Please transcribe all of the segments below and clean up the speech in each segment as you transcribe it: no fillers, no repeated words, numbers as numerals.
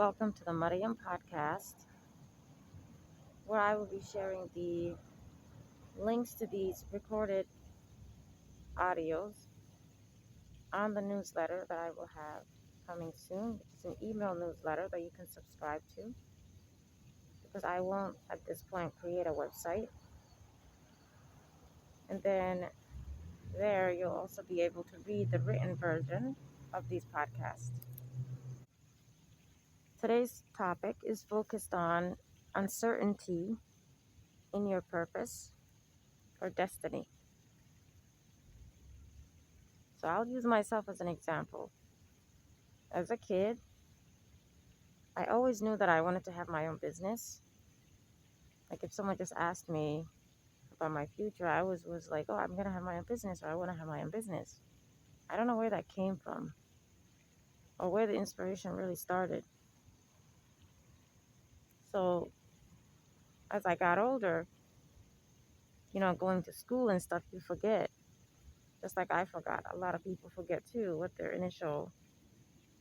Welcome to the Mariam podcast, where I will be sharing the links to these recorded audios on the newsletter that I will have coming soon, which is an email newsletter that you can subscribe to because I won't at this point create a website. And then there you'll also be able to read the written version of these podcasts. Today's topic is focused on uncertainty in your purpose or destiny. So I'll use myself as an example. As a kid, I always knew that I wanted to have my own business. Like if someone just asked me about my future, I was like, oh, I'm going to have my own business or I want to have my own business. I don't know where that came from or where the inspiration really started. So as I got older, going to school and stuff, you forget. Just like I forgot. A lot of people forget too what their initial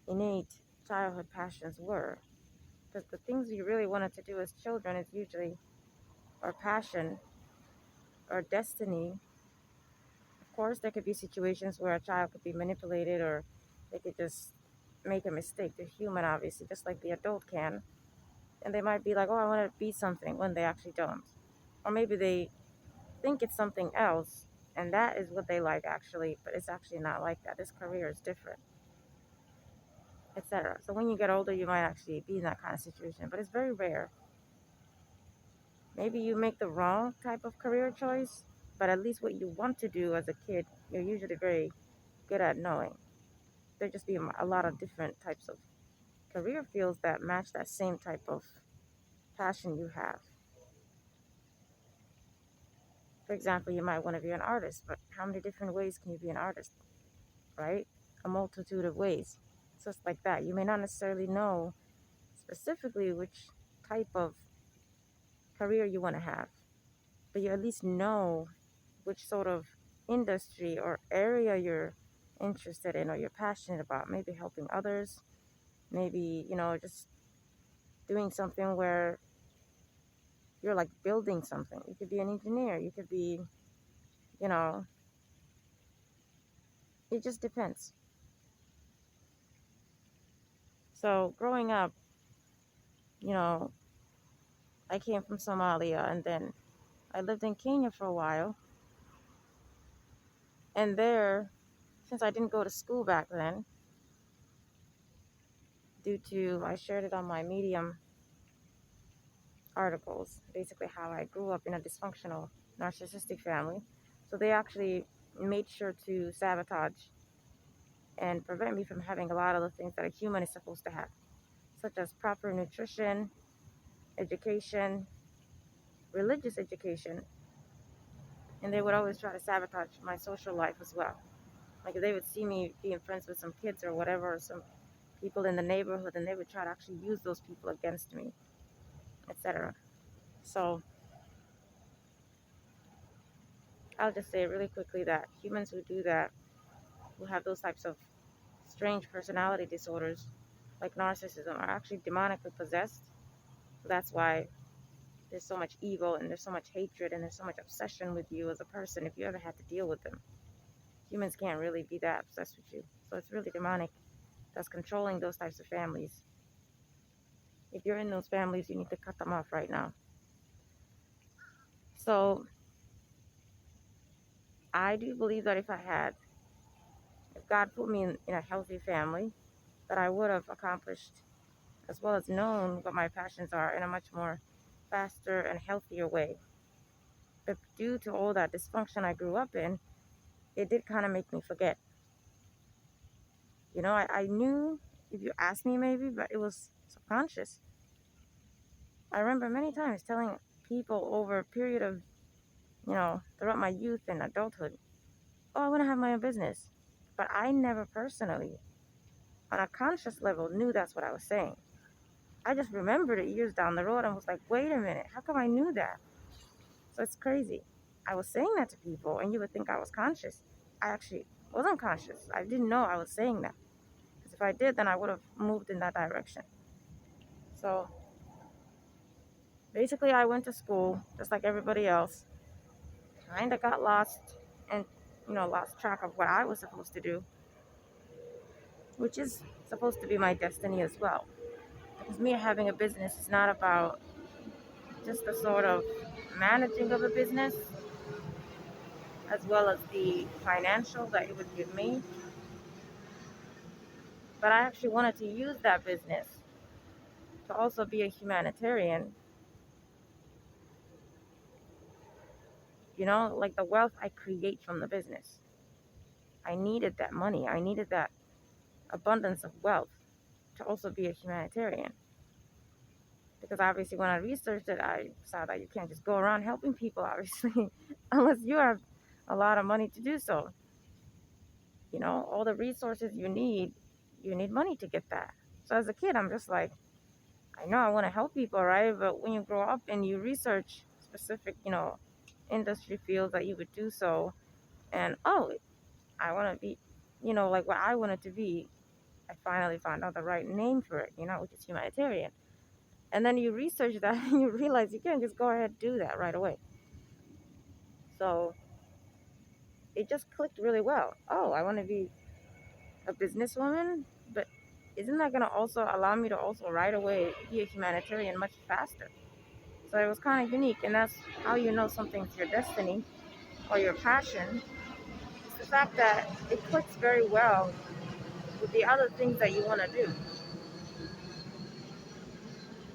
innate childhood passions were. Because the things we really wanted to do as children is usually our passion, our destiny. Of course, there could be situations where a child could be manipulated or they could just make a mistake. They're human, obviously, just like the adult can. And they might be like, oh, I want to be something when they actually don't. Or maybe they think it's something else and that is what they like actually, but it's actually not like that. This career is different, etc. So when you get older, you might actually be in that kind of situation, but it's very rare. Maybe you make the wrong type of career choice, but at least what you want to do as a kid, you're usually very good at knowing. There just be a lot of different types of career fields that match that same type of passion you have. For example, you might want to be an artist, but how many different ways can you be an artist, right? A multitude of ways. So it's like that. You may not necessarily know specifically which type of career you want to have, but you at least know which sort of industry or area you're interested in or you're passionate about. Maybe helping others, maybe, just doing something where you're like building something. You could be an engineer, you could be, you know, it just depends. So growing up, you know, I came from Somalia and then I lived in Kenya for a while. And there, since I didn't go to school back then, due to, I shared it on my Medium articles, basically how I grew up in a dysfunctional narcissistic family. So they actually made sure to sabotage and prevent me from having a lot of the things that a human is supposed to have, such as proper nutrition, education, religious education, and they would always try to sabotage my social life as well. Like they would see me being friends with some kids or whatever, or some people in the neighborhood, and they would try to actually use those people against me, etc. So I'll just say really quickly that humans who do that, who have those types of strange personality disorders, like narcissism, are actually demonically possessed. So that's why there's so much evil and there's so much hatred and there's so much obsession with you as a person if you ever had to deal with them. Humans can't really be that obsessed with you. So it's really demonic that's controlling those types of families. If you're in those families, you need to cut them off right now. So I do believe that if God put me in a healthy family, that I would have accomplished as well as known what my passions are in a much more faster and healthier way. But due to all that dysfunction I grew up in, it did kind of make me forget. I knew if you asked me maybe, but it was subconscious. I remember many times telling people over a period of, throughout my youth and adulthood, oh, I want to have my own business. But I never personally, on a conscious level, knew that's what I was saying. I just remembered it years down the road and was like, wait a minute, how come I knew that? So it's crazy. I was saying that to people and you would think I was conscious. I actually wasn't conscious. I didn't know I was saying that. Because if I did, then I would have moved in that direction. So basically, I went to school just like everybody else, kind of got lost and, lost track of what I was supposed to do, which is supposed to be my destiny as well. Because me having a business is not about just the sort of managing of a business as well as the financial that it would give me, but I actually wanted to use that business to also be a humanitarian. Like the wealth I create from the business. I needed that money. I needed that abundance of wealth to also be a humanitarian. Because obviously, when I researched it, I saw that you can't just go around helping people, obviously, unless you have a lot of money to do so. All the resources you need money to get that. So as a kid, I'm just like, I know I want to help people, right? But when you grow up and you research specific, industry fields that you would do so, and oh, I want to be, like what I wanted to be, I finally found out the right name for it, which is humanitarian. And then you research that and you realize you can't just go ahead and do that right away. So it just clicked really well. Oh, I want to be a businesswoman, but isn't that going to also allow me to also right away be a humanitarian much faster? So it was kind of unique, and that's how you know something's your destiny or your passion. It's the fact that it clicks very well with the other things that you want to do.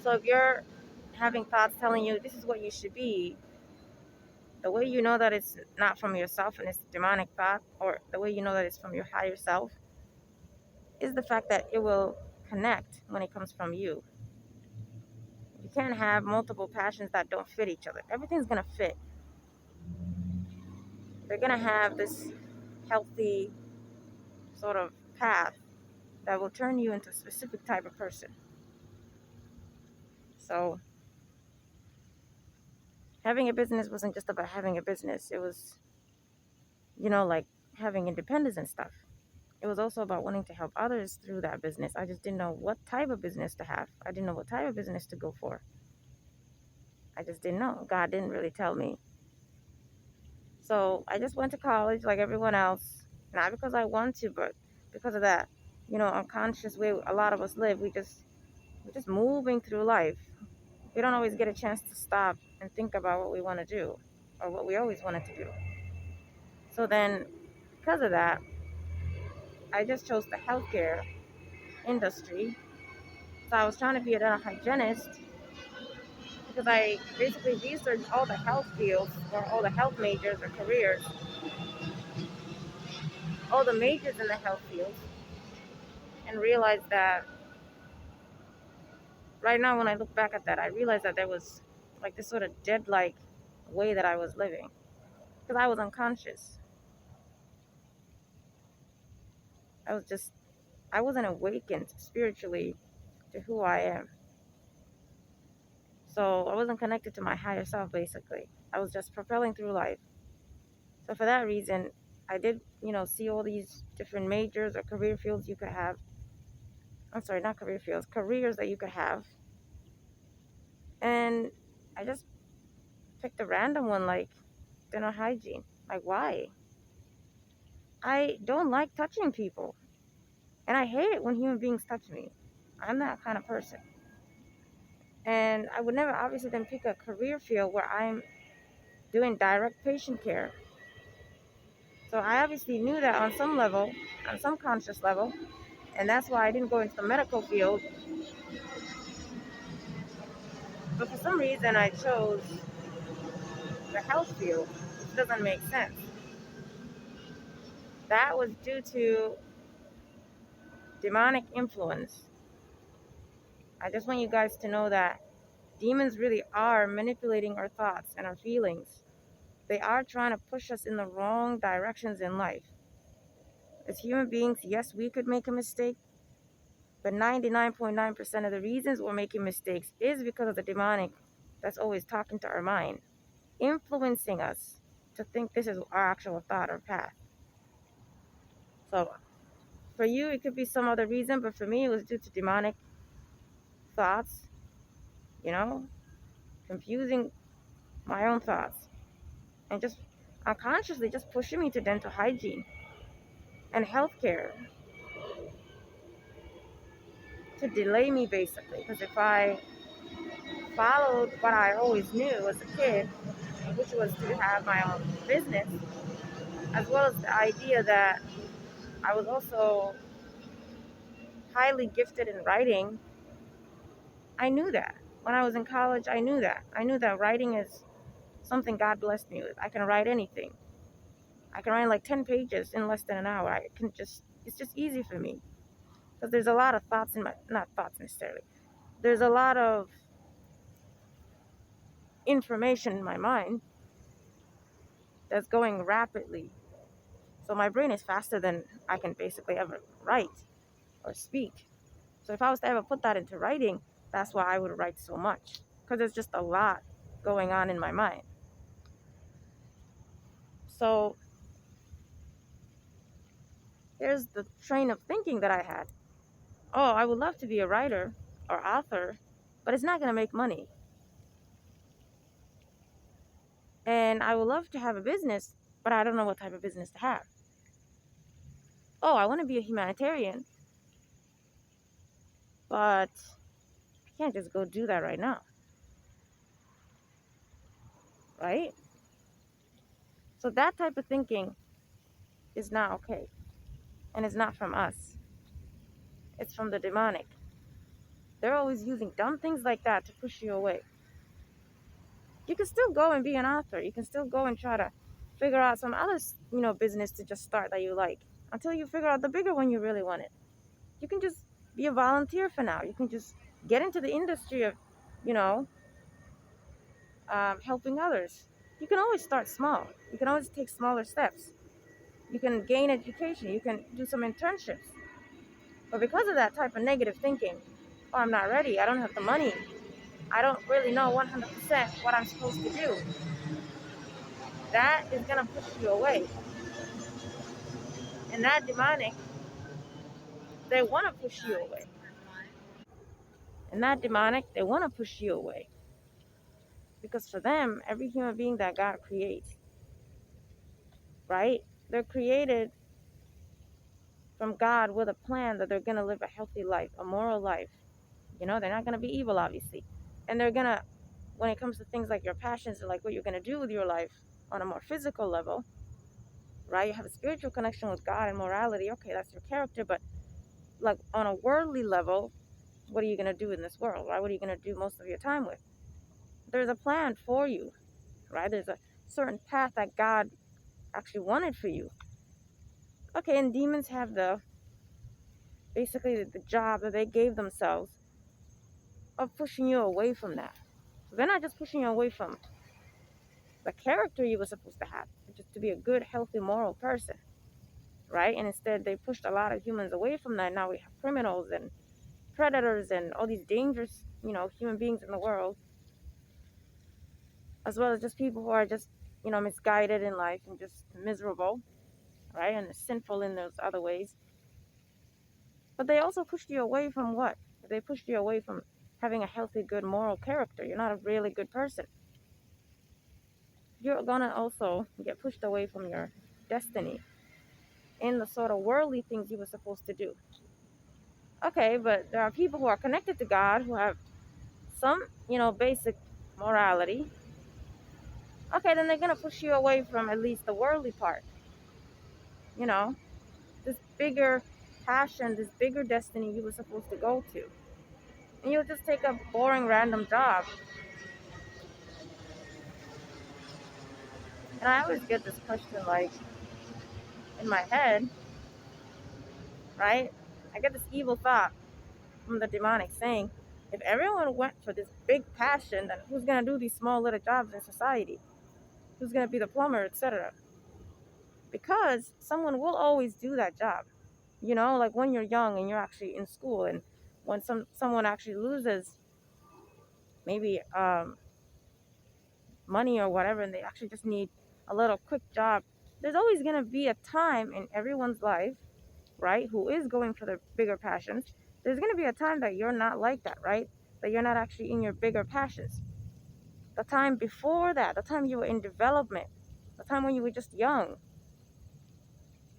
So if you're having thoughts telling you this is what you should be, the way you know that it's not from yourself and it's demonic thought, or the way you know that it's from your higher self, is the fact that it will connect when it comes from you. You can't have multiple passions that don't fit each other. Everything's going to fit. They're going to have this healthy sort of path that will turn you into a specific type of person. So having a business wasn't just about having a business. It was, like having independence and stuff. It was also about wanting to help others through that business. I just didn't know what type of business to have. I didn't know what type of business to go for. I just didn't know. God didn't really tell me. So I just went to college like everyone else, not because I want to, but because of that, unconscious way a lot of us live. We're just moving through life. We don't always get a chance to stop and think about what we want to do or what we always wanted to do. So then, because of that, I just chose the healthcare industry. So I was trying to be a dental hygienist because I basically researched all the health fields or all the health majors or careers, all the majors in the health fields, and realized that right now when I look back at that, I realized that there was like this sort of dead-like way that I was living because I was unconscious. I wasn't awakened spiritually to who I am. So I wasn't connected to my higher self, basically. I was just propelling through life. So for that reason, I did, see all these different majors or career fields you could have. I'm sorry, not career fields, careers that you could have. And I just picked a random one like dental hygiene. Like, why? I don't like touching people. And I hate it when human beings touch me. I'm that kind of person. And I would never obviously then pick a career field where I'm doing direct patient care. So I obviously knew that on some level, on some conscious level, and that's why I didn't go into the medical field. But for some reason, I chose the health field, which doesn't make sense. That was due to demonic influence. I just want you guys to know that demons really are manipulating our thoughts and our feelings. They are trying to push us in the wrong directions in life. As human beings, yes, we could make a mistake, but 99.9% of the reasons we're making mistakes is because of the demonic that's always talking to our mind, influencing us to think this is our actual thought or path. So for you, it could be some other reason, but for me, it was due to demonic thoughts you know, confusing my own thoughts, and just unconsciously just pushing me to dental hygiene and healthcare to delay me basically. Because if I followed what I always knew as a kid, which was to have my own business, as well as the idea that I was also highly gifted in writing, I knew that. When I was in college, I knew that. I knew that writing is something God blessed me with. I can write anything. I can write like 10 pages in less than an hour. It's just easy for me. Because there's a lot of thoughts in my, not thoughts necessarily, there's a lot of information in my mind that's going rapidly. So my brain is faster than I can basically ever write or speak. So if I was to ever put that into writing, that's why I would write so much. Because there's just a lot going on in my mind. So here's the train of thinking that I had. Oh, I would love to be a writer or author, but it's not going to make money. And I would love to have a business, but I don't know what type of business to have. Oh, I want to be a humanitarian, but I can't just go do that right now, right? So that type of thinking is not okay. And it's not from us. It's from the demonic. They're always using dumb things like that to push you away. You can still go and be an author. You can still go and try to figure out some other, business to just start that you like until you figure out the bigger one you really want it. You can just be a volunteer for now. You can just get into the industry of, you know, helping others. You can always start small. You can always take smaller steps. You can gain education. You can do some internships. But because of that type of negative thinking, oh, I'm not ready. I don't have the money. I don't really know 100% what I'm supposed to do. That is going to push you away. And that demonic, they want to push you away. And that demonic, they want to push you away. Because for them, every human being that God creates, right? They're created from God with a plan that they're going to live a healthy life, a moral life. They're not going to be evil, obviously. And they're going to, when it comes to things like your passions and like what you're going to do with your life on a more physical level, right? You have a spiritual connection with God and morality. Okay, that's your character. But like on a worldly level, what are you going to do in this world, right? What are you going to do most of your time with? There's a plan for you, right? There's a certain path that God actually wanted for you. Okay, and demons have basically the job that they gave themselves of pushing you away from that. So they're not just pushing you away from the character you were supposed to have, just to be a good, healthy, moral person, right? And instead, they pushed a lot of humans away from that. Now we have criminals and predators and all these dangerous, human beings in the world, as well as just people who are just, misguided in life and just miserable, right? And sinful in those other ways. But they also pushed you away from what? They pushed you away from having a healthy, good, moral character. You're not a really good person. You're gonna also get pushed away from your destiny in the sort of worldly things you were supposed to do. Okay, but there are people who are connected to God who have some, basic morality. Okay, then they're gonna push you away from at least the worldly part. You know, this bigger passion, this bigger destiny you were supposed to go to. And you'll just take a boring random job. And I always get this question like in my head, right? I get this evil thought from the demonic saying, if everyone went for this big passion, then who's gonna do these small little jobs in society? Who's gonna be the plumber, etc.? Because someone will always do that job. Like when you're young and you're actually in school, and when someone actually loses maybe money or whatever, and they actually just need a little quick job, there's always gonna be a time in everyone's life, right, who is going for the bigger passions. There's going to be a time that you're not like that, right? that you're not actually in your bigger passions. The time before that, the time you were in development, the time when you were just young,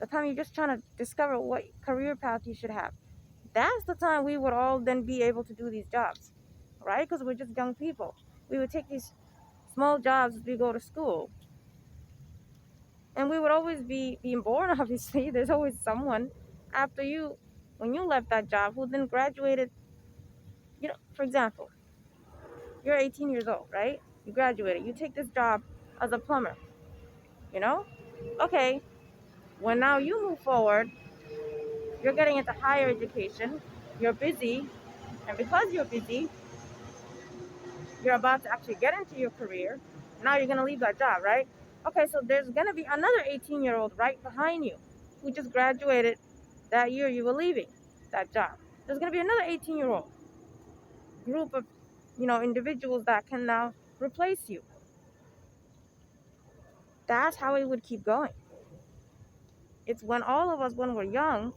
the time you're just trying to discover what career path you should have. That's the time we would all then be able to do these jobs, right? Because we're just young people. We would take these small jobs as we go to school. And we would always be being born, obviously. There's always someone after you, when you left that job, who then graduated. For example, you're 18 years old, right? You graduated. You take this job as a plumber, you know? Okay, when now you move forward, you're getting into higher education, you're busy, and because you're busy, you're about to actually get into your career. Now you're going to leave that job, right? Okay, so there's going to be another 18-year-old right behind you who just graduated that year you were leaving that job. There's going to be another 18-year-old group of, individuals that can now replace you. That's how it would keep going. It's when all of us, when we're young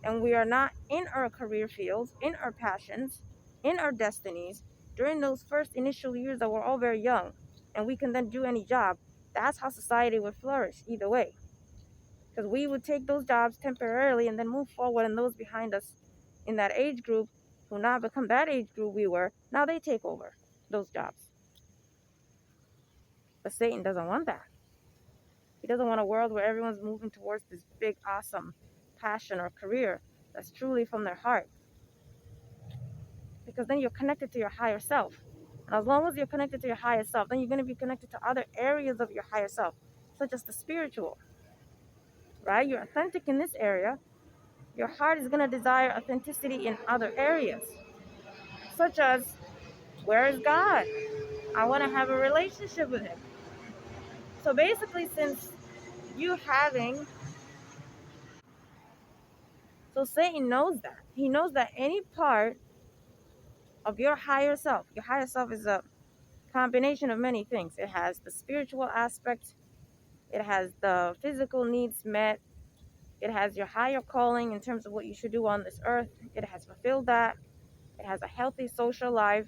and we are not in our career fields, in our passions, in our destinies, during those first initial years that we're all very young, and we can then do any job, that's how society would flourish either way. Because we would take those jobs temporarily and then move forward, and those behind us in that age group who now become that age group we were, now they take over those jobs. But Satan doesn't want that. He doesn't want a world where everyone's moving towards this big, awesome passion or career that's truly from their heart. Because then you're connected to your higher self. And as long as you're connected to your higher self, then you're going to be connected to other areas of your higher self, such as the spiritual, right? You're authentic in this area. Your heart is going to desire authenticity in other areas, such as, where is God? I want to have a relationship with him. So basically, since you having So Satan knows that. He knows that any part of your higher self is a combination of many things. It has the spiritual aspect, it has the physical needs met, it has your higher calling in terms of what you should do on this earth. It has fulfilled that. It has a healthy social life.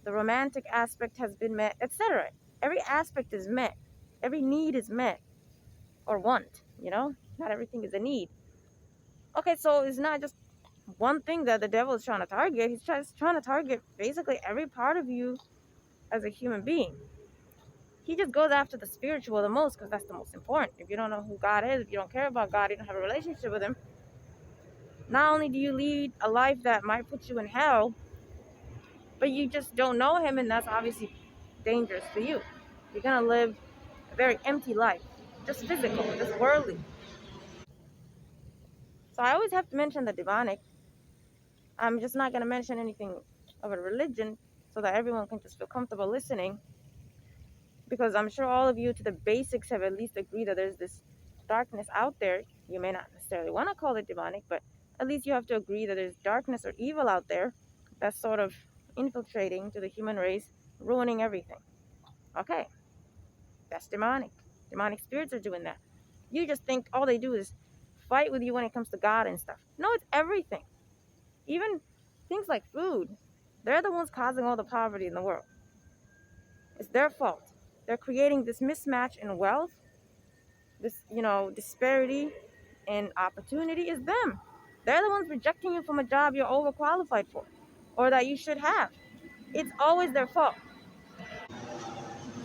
The romantic aspect has been met, etc. Every aspect is met. Every need is met or want. Not everything is a need. Okay, so it's not just one thing that the devil is trying to target. He's just trying to target basically every part of you as a human being. He just goes after the spiritual the most because that's the most important. If you don't know who God is, if you don't care about God, you don't have a relationship with him, not only do you lead a life that might put you in hell, but you just don't know him, and that's obviously dangerous for you. You're going to live a very empty life, just physical, just worldly. So I always have to mention the demonic. I'm just not going to mention anything of a religion so that everyone can just feel comfortable listening, because I'm sure all of you to the basics have at least agreed that there's this darkness out there. You may not necessarily want to call it demonic, but at least you have to agree that there's darkness or evil out there that's sort of infiltrating to the human race, ruining everything. Okay, that's demonic. Demonic spirits are doing that. You just think all they do is fight with you when it comes to God and stuff. No, it's everything. Even things like food. They're the ones causing all the poverty in the world. It's their fault. They're creating this mismatch in wealth, this, disparity in opportunity. Is them. They're the ones rejecting you from a job you're overqualified for or that you should have. It's always their fault.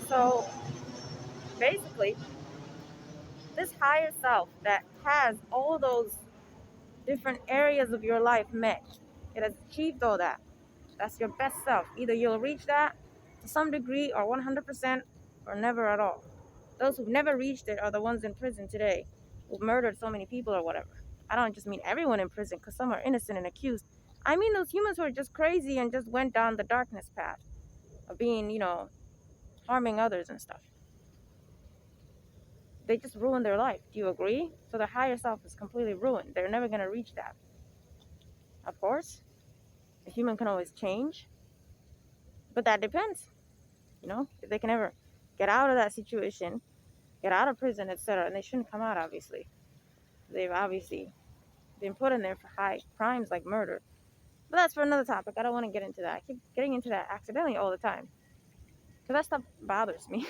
So basically, this higher self that has all those different areas of your life met, it has achieved all that. That's your best self. Either you'll reach that to some degree or 100% or never at all. Those who've never reached it are the ones in prison today who've murdered so many people or whatever. I don't just mean everyone in prison because some are innocent and accused. I mean those humans who are just crazy and just went down the darkness path of being, harming others and stuff. They just ruined their life. Do you agree? So their higher self is completely ruined. They're never going to reach that. Of course, a human can always change, but that depends. If they can ever get out of that situation, get out of prison, etc., and they shouldn't come out, obviously. They've obviously been put in there for high crimes like murder. But that's for another topic. I don't want to get into that. I keep getting into that accidentally all the time. Because that stuff bothers me.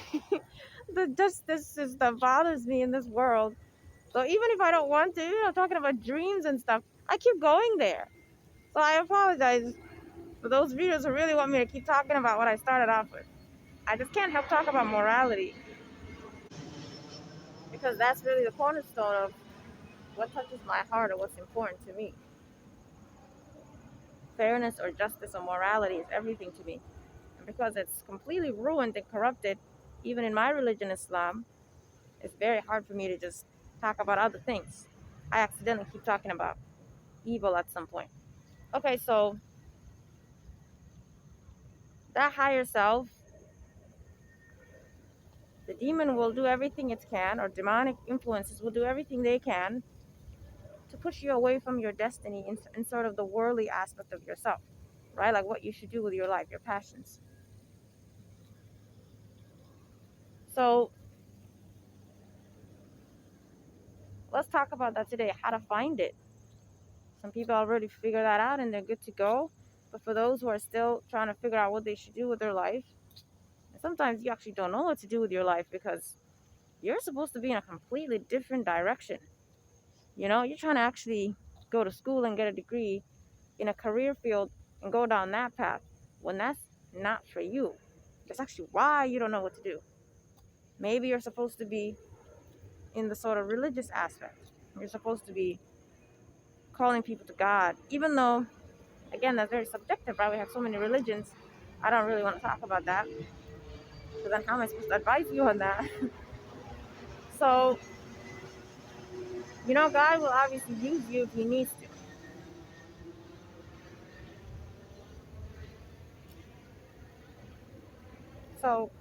This stuff bothers me in this world. So even if I don't want to, talking about dreams and stuff, I keep going there. So I apologize for those readers who really want me to keep talking about what I started off with. I just can't help talk about morality because that's really the cornerstone of what touches my heart or what's important to me. Fairness or justice or morality is everything to me. And because it's completely ruined and corrupted, even in my religion, Islam, it's very hard for me to just talk about other things. I accidentally keep talking about evil at some point. Okay, so that higher self, the demon will do everything it can, or demonic influences will do everything they can to push you away from your destiny in sort of the worldly aspect of yourself, right? Like what you should do with your life, your passions. So let's talk about that today, how to find it. Some people already figure that out and they're good to go. But for those who are still trying to figure out what they should do with their life, sometimes you actually don't know what to do with your life because you're supposed to be in a completely different direction. You're trying to actually go to school and get a degree in a career field and go down that path when that's not for you. That's actually why you don't know what to do. Maybe you're supposed to be in the sort of religious aspect. You're supposed to be calling people to God, even though, again, that's very subjective, right? We have so many religions. I don't really want to talk about that because then how am I supposed to advise you on that? So, God will obviously use you if He needs to. So,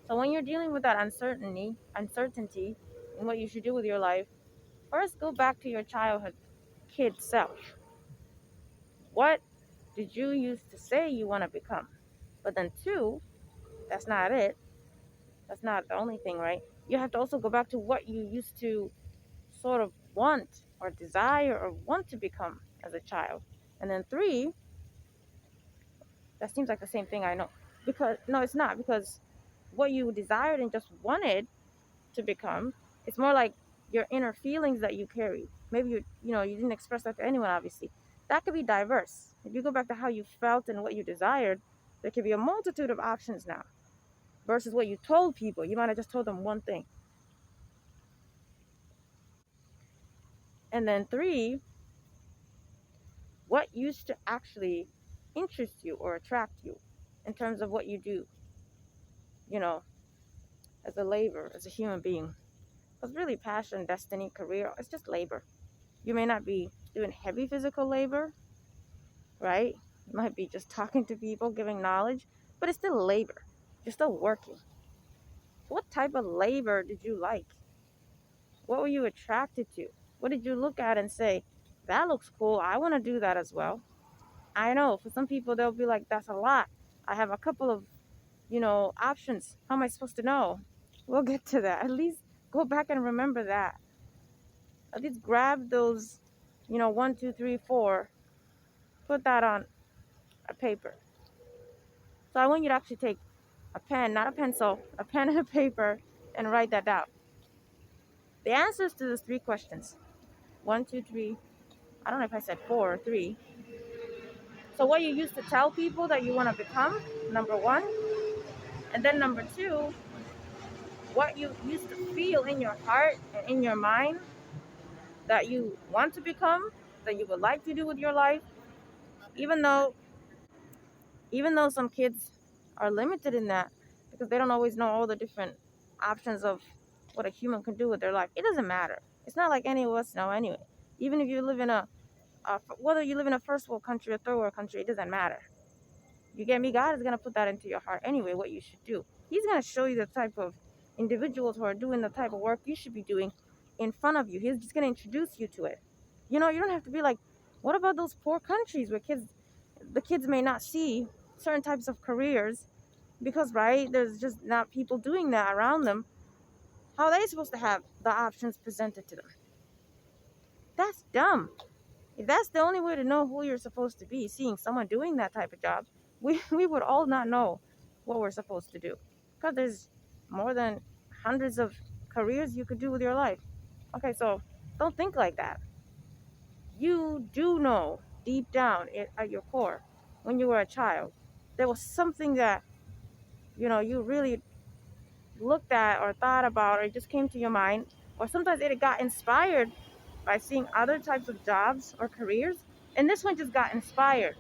so when you're dealing with that uncertainty in what you should do with your life, first go back to your childhood kid self. What did you used to say you want to become? But then two, that's not it. That's not the only thing, right? You have to also go back to what you used to sort of want or desire or want to become as a child. And then three, that seems like the same thing, I know. Because no, it's not, because what you desired and just wanted to become, it's more like your inner feelings that you carry. Maybe you didn't express that to anyone, obviously. That could be diverse. If you go back to how you felt and what you desired, there could be a multitude of options now versus what you told people. You might have just told them one thing. And then three, what used to actually interest you or attract you in terms of what you do, you know, as a labor, as a human being. Because really, passion, destiny, career, it's just labor. You may not be doing heavy physical labor, right? You might be just talking to people, giving knowledge, but it's still labor. You're still working. So what type of labor did you like? What were you attracted to? What did you look at and say, that looks cool, I want to do that as well? I know for some people, they'll be like, that's a lot. I have a couple of, options. How am I supposed to know? We'll get to that. At least go back and remember that. At least grab those, one, two, three, four, put that on a paper. So I want you to actually take a pen, not a pencil, a pen and a paper, and write that down. The answers to those three questions, one, two, three, I don't know if I said four or three. So what you used to tell people that you want to become, number one. And then number two, what you used to feel in your heart and in your mind that you want to become, that you would like to do with your life, even though some kids are limited in that because they don't always know all the different options of what a human can do with their life. It doesn't matter. It's not like any of us know anyway. Even if you live in whether you live in a first world country or third world country, it doesn't matter. You get me? God is going to put that into your heart anyway, what you should do. He's going to show you the type of individuals who are doing the type of work you should be doing in front of you. He's just going to introduce you to it. You don't have to be like, what about those poor countries where the kids may not see certain types of careers because, right, there's just not people doing that around them. How are they supposed to have the options presented to them? That's dumb. If that's the only way to know who you're supposed to be, seeing someone doing that type of job, we would all not know what we're supposed to do. Because there's more than hundreds of careers you could do with your life. Okay, so don't think like that. You do know deep down at your core, when you were a child, there was something that, you really looked at or thought about, or it just came to your mind, or sometimes it got inspired by seeing other types of jobs or careers, and this one just got inspired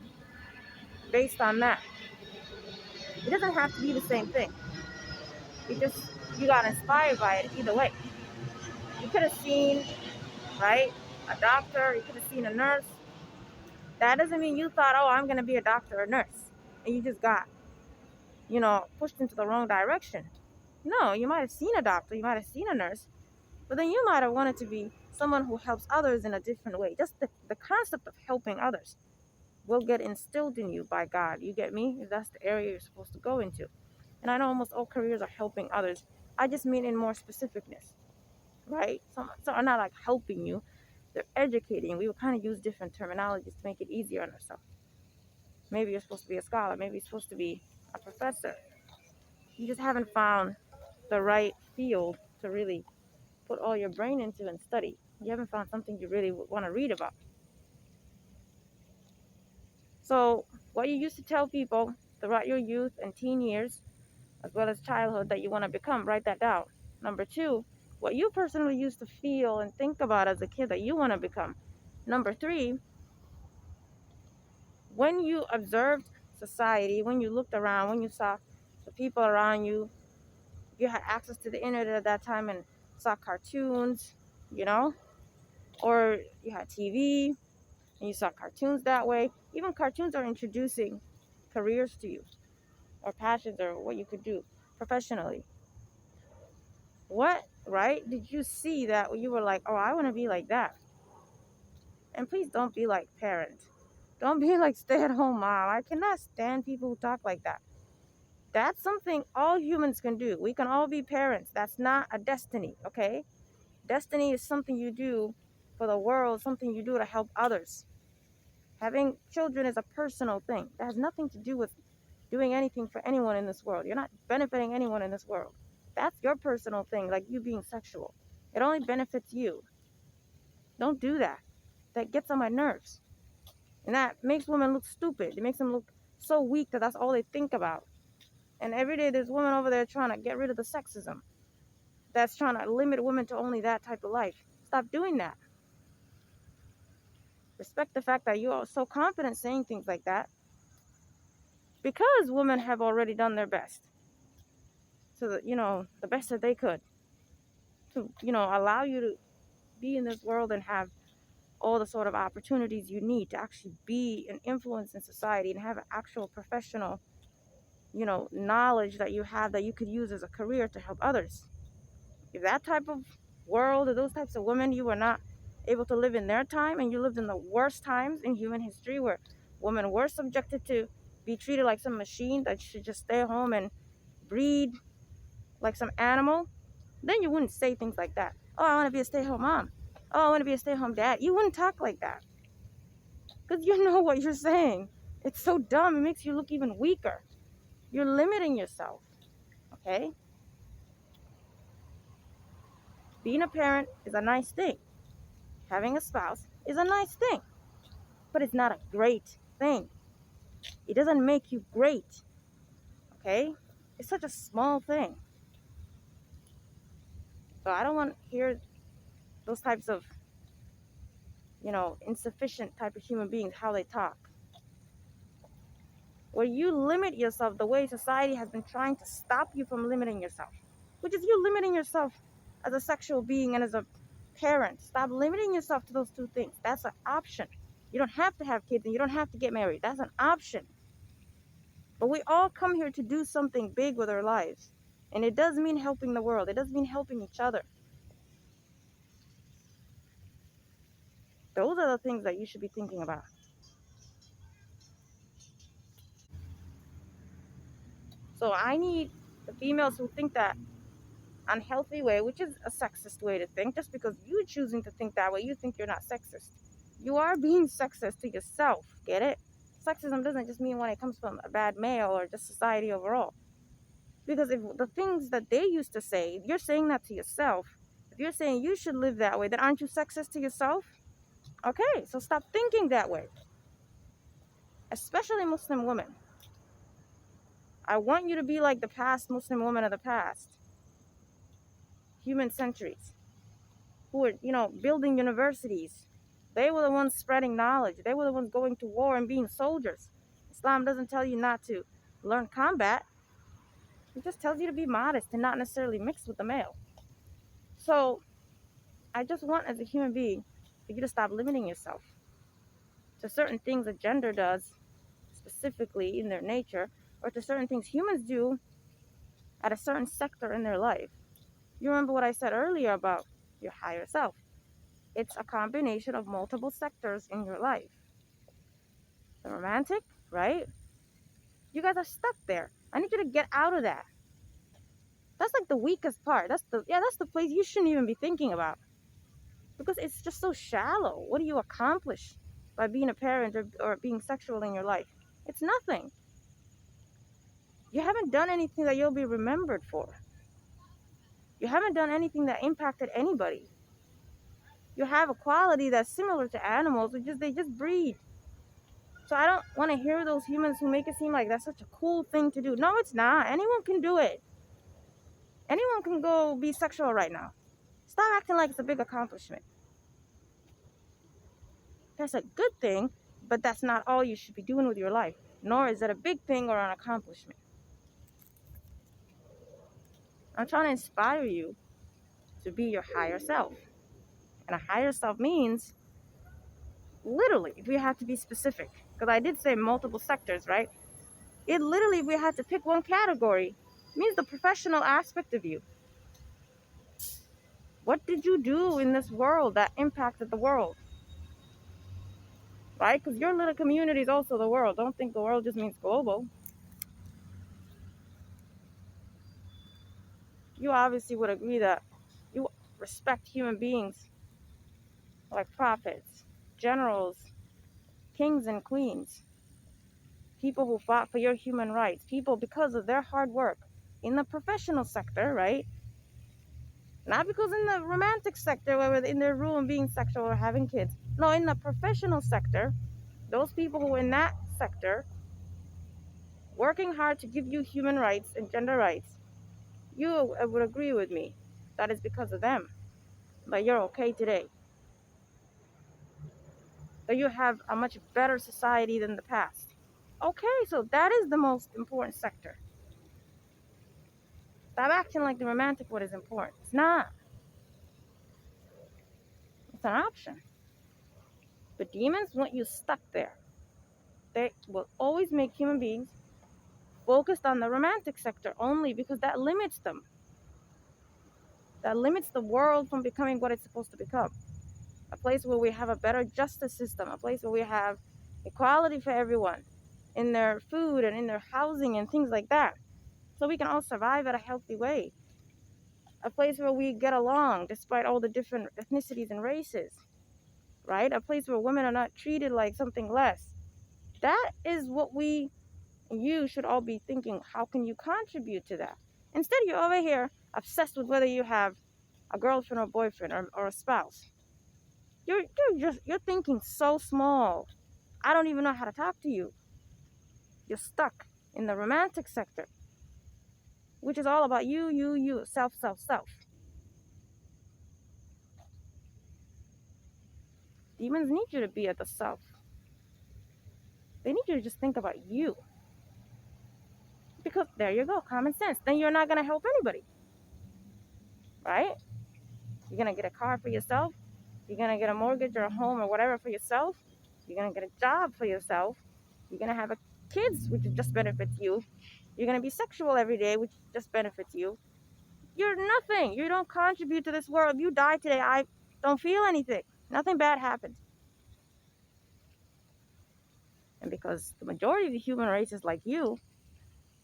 based on that. It doesn't have to be the same thing. It just, you got inspired by it either way. You could have seen, right, a doctor, you could have seen a nurse. That doesn't mean you thought, oh, I'm going to be a doctor or nurse, and you just got, pushed into the wrong direction. No, you might have seen a doctor, you might have seen a nurse, but then you might have wanted to be someone who helps others in a different way. Just the concept of helping others will get instilled in you by God. You get me? If that's the area you're supposed to go into. And I know almost all careers are helping others. I just mean in more specificness, right? So are not like helping you. They're educating. We will kind of use different terminologies to make it easier on ourselves. Maybe you're supposed to be a scholar. Maybe you're supposed to be a professor. You just haven't found the right field to really put all your brain into and study. You haven't found something you really want to read about. So what you used to tell people throughout your youth and teen years, as well as childhood, that you want to become, write that down. Number two, what you personally used to feel and think about as a kid that you want to become. Number three, when you observed society, when you looked around, when you saw the people around you, you had access to the internet at that time and saw cartoons, or you had TV and you saw cartoons that way. Even cartoons are introducing careers to you, or passions, or what you could do professionally. What, right? Did you see that you were like, oh, I want to be like that? And please don't be like parent. Don't be like stay-at-home mom. I cannot stand people who talk like that. That's something all humans can do. We can all be parents. That's not a destiny, okay? Destiny is something you do for the world, something you do to help others. Having children is a personal thing. That has nothing to do with doing anything for anyone in this world. You're not benefiting anyone in this world. That's your personal thing, like you being sexual. It only benefits you. Don't do that. That gets on my nerves. And that makes women look stupid. It makes them look so weak that that's all they think about. And every day there's women over there trying to get rid of the sexism. That's trying to limit women to only that type of life. Stop doing that. Respect the fact that you are so confident saying things like that, because women have already done their best. So that, the best that they could to, allow you to be in this world and have all the sort of opportunities you need to actually be an influence in society and have an actual professional, knowledge that you have that you could use as a career to help others. If that type of world, or those types of women, you were not able to live in their time, and you lived in the worst times in human history where women were subjected to be treated like some machine that should just stay home and breed like some animal, then you wouldn't say things like that. Oh, I want to be a stay-at-home mom. Oh, I want to be a stay-at-home dad. You wouldn't talk like that, because you know what you're saying. It's so dumb. It makes you look even weaker. You're limiting yourself, okay? Being a parent is a nice thing. Having a spouse is a nice thing, but it's not a great thing. It doesn't make you great, okay? It's such a small thing. So I don't want to hear those types of, insufficient type of human beings, how they talk. Where you limit yourself the way society has been trying to stop you from limiting yourself, which is you limiting yourself as a sexual being and as a parent. Stop limiting yourself to those two things. That's an option. You don't have to have kids and you don't have to get married. That's an option. But we all come here to do something big with our lives. And it does mean helping the world. It does mean helping each other. Those are the things that you should be thinking about. So I need the females who think that unhealthy way, which is a sexist way to think. Just because you're choosing to think that way, you think you're not sexist. You are being sexist to yourself. Get it? Sexism doesn't just mean when it comes from a bad male or just society overall. Because if the things that they used to say, you're saying that to yourself. If you're saying you should live that way, then aren't you sexist to yourself? Okay, so stop thinking that way. Especially Muslim women. I want you to be like the past Muslim women of the past, human centuries, who were, building universities. They were the ones spreading knowledge. They were the ones going to war and being soldiers. Islam doesn't tell you not to learn combat. It just tells you to be modest and not necessarily mix with the male. So I just want, as a human being, for you to stop limiting yourself to certain things that gender does, specifically in their nature, or to certain things humans do at a certain sector in their life. You remember what I said earlier about your higher self. It's a combination of multiple sectors in your life. The romantic, right? You guys are stuck there. I need you to get out of that. That's like the weakest part. That's the place you shouldn't even be thinking about. Because it's just so shallow. What do you accomplish by being a parent or being sexual in your life? It's nothing. You haven't done anything that you'll be remembered for. You haven't done anything that impacted anybody. You have a quality that's similar to animals, they just breed. So I don't want to hear those humans who make it seem like that's such a cool thing to do. No, it's not. Anyone can do it. Anyone can go be sexual right now. Stop acting like it's a big accomplishment. That's a good thing, but that's not all you should be doing with your life. Nor is it a big thing or an accomplishment. I'm trying to inspire you to be your higher self. And a higher self means, literally, if we have to be specific, because I did say multiple sectors, right? It literally, if we had to pick one category, means the professional aspect of you. What did you do in this world that impacted the world? Right? Because your little community is also the world. Don't think the world just means global. You obviously would agree that you respect human beings like prophets, generals, kings and queens, people who fought for your human rights, people because of their hard work in the professional sector, right? Not because in the romantic sector where we're in their room being sexual or having kids. No, in the professional sector, those people who are in that sector working hard to give you human rights and gender rights, you would agree with me that is because of them that you're okay today, that you have a much better society than the past. Okay, so that is the most important sector. Stop acting like the romantic one is important. It's not. It's an option. But demons want you stuck there. They will always make human beings focused on the romantic sector only because that limits them. That limits the world from becoming what it's supposed to become. A place where we have a better justice system, a place where we have equality for everyone in their food and in their housing and things like that. So we can all survive at a healthy way. A place where we get along despite all the different ethnicities and races, right? A place where women are not treated like something less. That is what you should all be thinking. How can you contribute to that? Instead, you're over here obsessed with whether you have a girlfriend or boyfriend or a spouse. You're thinking so small. I don't even know how to talk to you. You're stuck in the romantic sector, which is all about you, self, self, self. Demons need you to be at the self. They need you to just think about you. Because there you go, common sense. Then you're not going to help anybody. Right? You're going to get a car for yourself. You're going to get a mortgage or a home or whatever for yourself. You're going to get a job for yourself. You're going to have kids, which just benefits you. You're going to be sexual every day, which just benefits you. You're nothing. You don't contribute to this world. If you die today, I don't feel anything. Nothing bad happens. And because the majority of the human race is like you,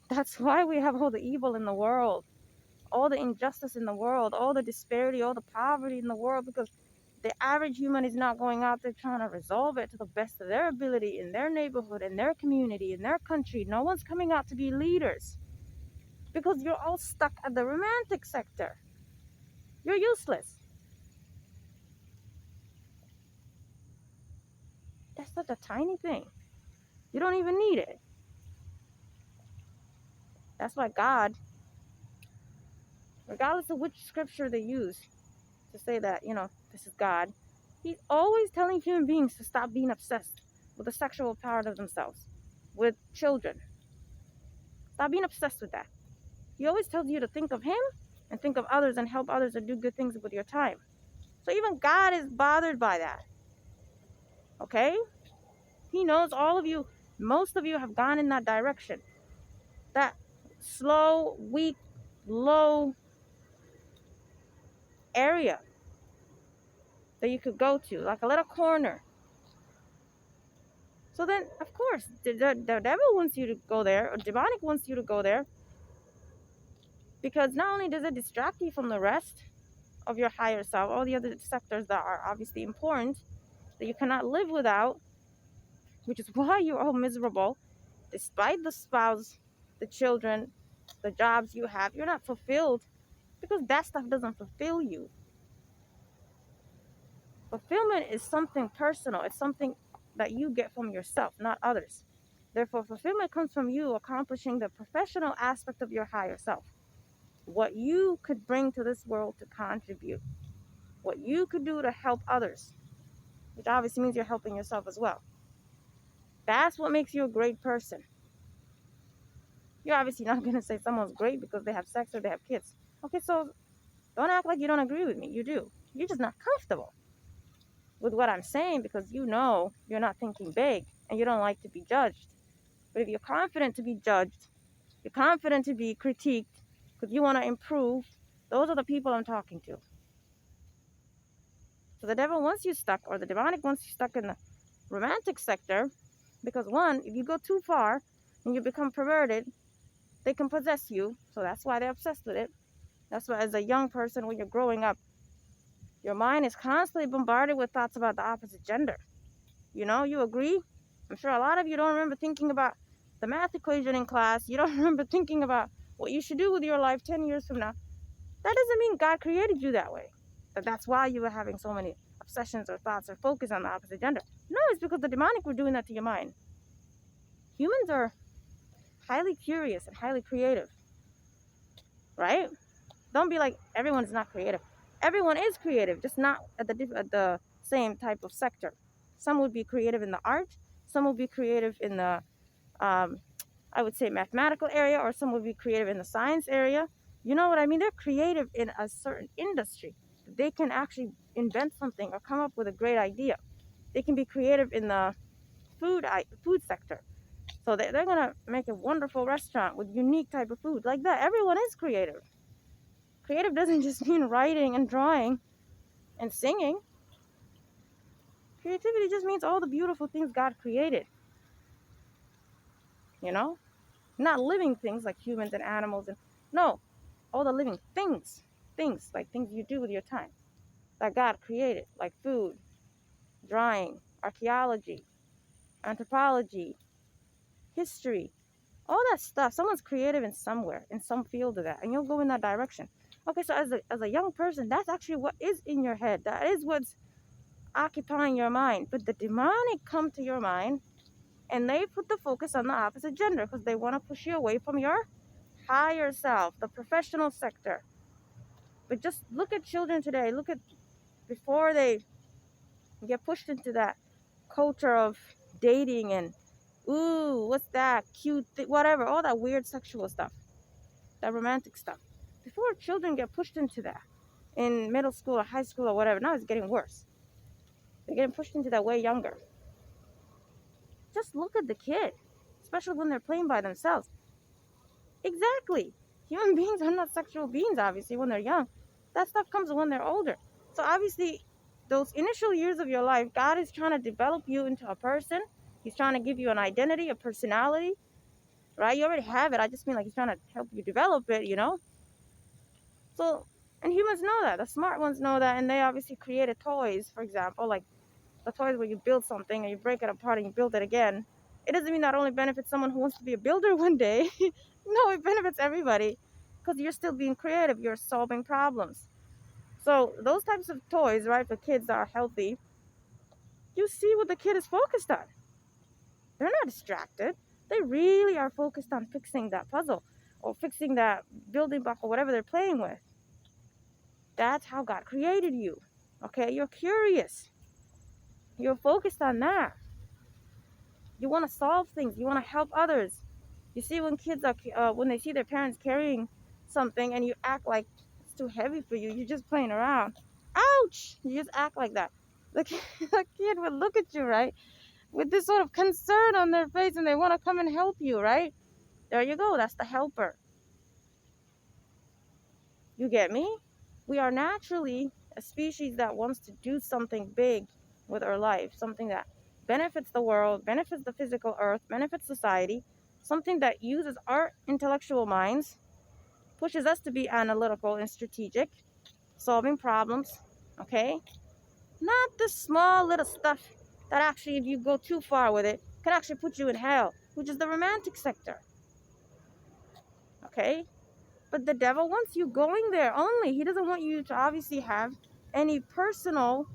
that's why we have all the evil in the world, all the injustice in the world, all the disparity, all the poverty in the world, because The average human is not going out there trying to resolve it to the best of their ability in their neighborhood, in their community, in their country. No one's coming out to be leaders because you're all stuck at the romantic sector. You're useless. That's such a tiny thing. You don't even need it. That's why God, regardless of which scripture they use to say that, this is God, He's always telling human beings to stop being obsessed with the sexual part of themselves, with children. Stop being obsessed with that. He always tells you to think of Him and think of others and help others and do good things with your time. So even God is bothered by that. Okay? He knows all of you, most of you have gone in that direction. That slow, weak, low area that you could go to, like a little corner. So then, of course, the devil wants you to go there, or demonic wants you to go there, because not only does it distract you from the rest of your higher self, all the other sectors that are obviously important, that you cannot live without, which is why you're all miserable, despite the spouse, the children, the jobs you have, you're not fulfilled because that stuff doesn't fulfill you. Fulfillment is something personal. It's something that you get from yourself, not others. Therefore, fulfillment comes from you accomplishing the professional aspect of your higher self. What you could bring to this world to contribute. What you could do to help others, which obviously means you're helping yourself as well. That's what makes you a great person. You're obviously not going to say someone's great because they have sex or they have kids. Okay, so don't act like you don't agree with me. You do. You're just not comfortable with what I'm saying because you know you're not thinking big and you don't like to be judged. But if you're confident to be judged, you're confident to be critiqued because you want to improve, those are the people I'm talking to. So the devil wants you stuck, or the demonic wants you stuck in the romantic sector because, one, if you go too far and you become perverted, they can possess you. So that's why they're obsessed with it. That's why as a young person, when you're growing up, your mind is constantly bombarded with thoughts about the opposite gender. You agree? I'm sure a lot of you don't remember thinking about the math equation in class. You don't remember thinking about what you should do with your life 10 years from now. That doesn't mean God created you that way. That's why you were having so many obsessions or thoughts or focus on the opposite gender. No, it's because the demonic were doing that to your mind. Humans are highly curious and highly creative, right? Don't be like everyone's not creative. Everyone is creative, just not at the same type of sector. Some would be creative in the art. Some would be creative in the, I would say, mathematical area, or some would be creative in the science area. You know what I mean? They're creative in a certain industry. They can actually invent something or come up with a great idea. They can be creative in the food sector. So they're going to make a wonderful restaurant with unique type of food. Like that, everyone is creative. Creative doesn't just mean writing and drawing and singing. Creativity just means all the beautiful things God created. You know? Not living things like humans and animals. No, all the living things. Things, like things you do with your time that God created, like food, drawing, archaeology, anthropology, history, all that stuff. Someone's creative in somewhere, in some field of that, and you'll go in that direction. Okay, so as a young person, that's actually what is in your head. That is what's occupying your mind. But the demonic come to your mind and they put the focus on the opposite gender because they want to push you away from your higher self, the professional sector. But just look at children today. Look at before they get pushed into that culture of dating and ooh, what's that cute whatever, all that weird sexual stuff, that romantic stuff. Before children get pushed into that in middle school or high school or whatever, now it's getting worse. They're getting pushed into that way younger. Just look at the kid, especially when they're playing by themselves. Exactly. Human beings are not sexual beings, obviously, when they're young. That stuff comes when they're older. So obviously, those initial years of your life, God is trying to develop you into a person. He's trying to give you an identity, a personality, right? You already have it. I just mean like he's trying to help you develop it, So And humans know that. The smart ones know that, and they obviously created toys, for example, like the toys where you build something and you break it apart and you build it again. It doesn't mean that only benefits someone who wants to be a builder one day. No, it benefits everybody because you're still being creative. You're solving problems. So those types of toys, right, for kids that are healthy, you see what the kid is focused on. They're not distracted. They really are focused on fixing that puzzle or fixing that building block or whatever they're playing with. That's how God created you. Okay, you're curious. You're focused on that. You want to solve things. You want to help others. You see, when kids are when they see their parents carrying something and you act like it's too heavy for you, you're just playing around. Ouch! You just act like that. The the kid would look at you, right, with this sort of concern on their face, and they want to come and help you, right? There you go. That's the helper. You get me? We are naturally a species that wants to do something big with our life, something that benefits the world, benefits the physical earth, benefits society, something that uses our intellectual minds, pushes us to be analytical and strategic, solving problems, okay? Not the small little stuff that actually, if you go too far with it, can actually put you in hell, which is the romantic sector, okay? But the devil wants you going there only. He doesn't want you to obviously have any personal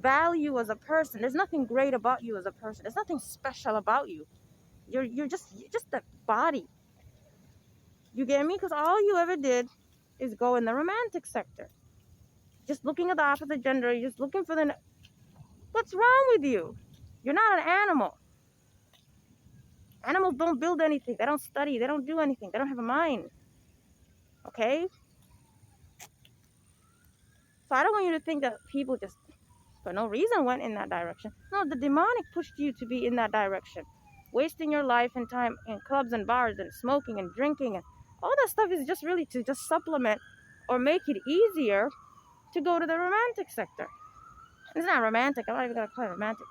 value as a person. There's nothing great about you as a person. There's nothing special about you. You're just a body. You get me? Because all you ever did is go in the romantic sector. Just looking at the opposite gender. You're just looking for the. What's wrong with you? You're not an animal. Animals don't build anything. They don't study. They don't do anything. They don't have a mind. Okay? So I don't want you to think that people just for no reason went in that direction. No, the demonic pushed you to be in that direction. Wasting your life and time in clubs and bars and smoking and drinking and all that stuff is just really to just supplement or make it easier to go to the romantic sector. It's not romantic. I'm not even going to call it romantic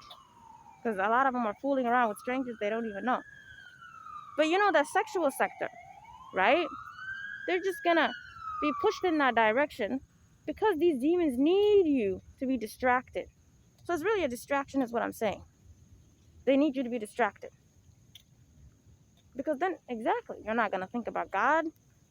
because a lot of them are fooling around with strangers they don't even know. But you know, the sexual sector, right? They're just going to be pushed in that direction because these demons need you to be distracted. So it's really a distraction is what I'm saying. They need you to be distracted. Because then, exactly, you're not going to think about God.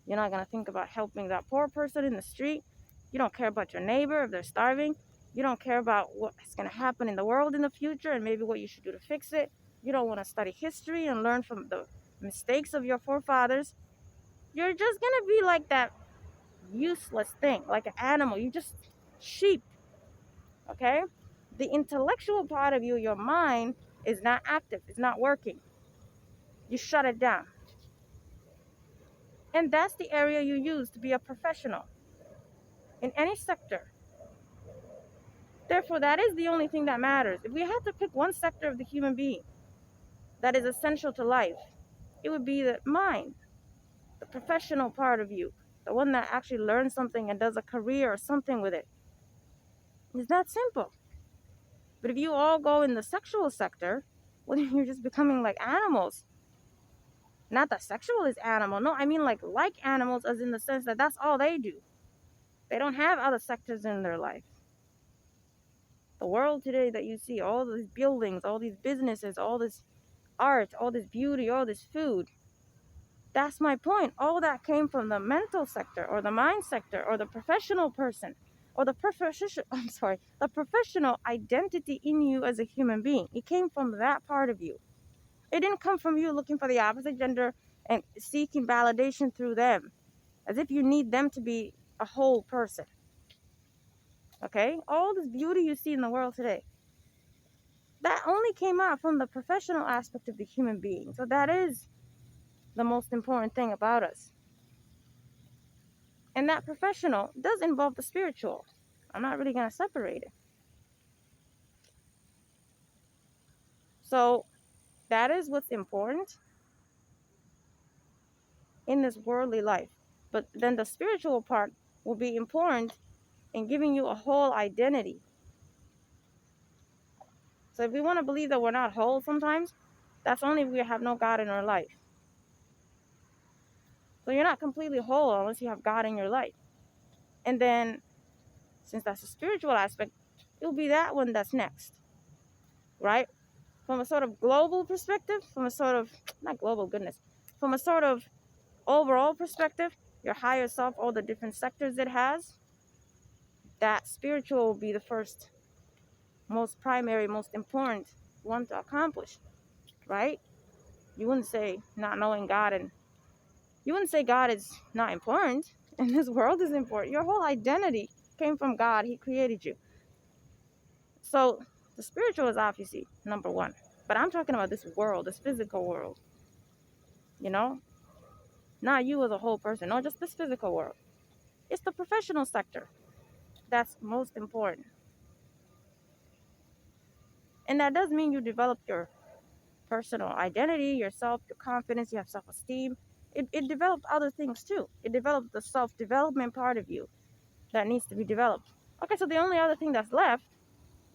You're not going to think about helping that poor person in the street. You don't care about your neighbor if they're starving. You don't care about what's going to happen in the world in the future and maybe what you should do to fix it. You don't want to study history and learn from the mistakes of your forefathers. You're just going to be like that useless thing, like an animal. You just sheep, okay? The intellectual part of you, your mind, is not active. It's not working. You shut it down. And that's the area you use to be a professional in any sector. Therefore, that is the only thing that matters. If we had to pick one sector of the human being that is essential to life, it would be the mind, the professional part of you, the one that actually learns something and does a career or something with it. It's that simple. But if you all go in the sexual sector, well, then you're just becoming like animals. Not that sexual is animal. No, I mean like animals as in the sense that that's all they do. They don't have other sectors in their life. The world today that you see, all these buildings, all these businesses, all this art, all this beauty, all this food. That's my point. All that came from the mental sector or the mind sector or the professional person or the the professional identity in you as a human being. It came from that part of you. It didn't come from you looking for the opposite gender and seeking validation through them, as if you need them to be a whole person. Okay? All this beauty you see in the world today, that only came out from the professional aspect of the human being. So that is the most important thing about us. And that professional does involve the spiritual. I'm not really going to separate it. So that is what's important in this worldly life. But then the spiritual part will be important in giving you a whole identity. So if we want to believe that we're not whole sometimes, that's only if we have no God in our life. So you're not completely whole unless you have God in your life. And then, since that's a spiritual aspect, it'll be that one that's next, right? From a sort of global perspective, from a sort of, not global, goodness, from a sort of overall perspective, your higher self, all the different sectors it has, that spiritual will be the first, most primary, most important one to accomplish, right? You wouldn't say not knowing God, and you wouldn't say God is not important and this world is important. Your whole identity came from God. He created you. So the spiritual is obviously number one. But I'm talking about this world, this physical world, you know? Not you as a whole person, no, just this physical world. It's the professional sector that's most important. And that does mean you develop your personal identity, yourself, your confidence, you have self esteem. It develops other things too. It develops the self development part of you that needs to be developed. Okay, so the only other thing that's left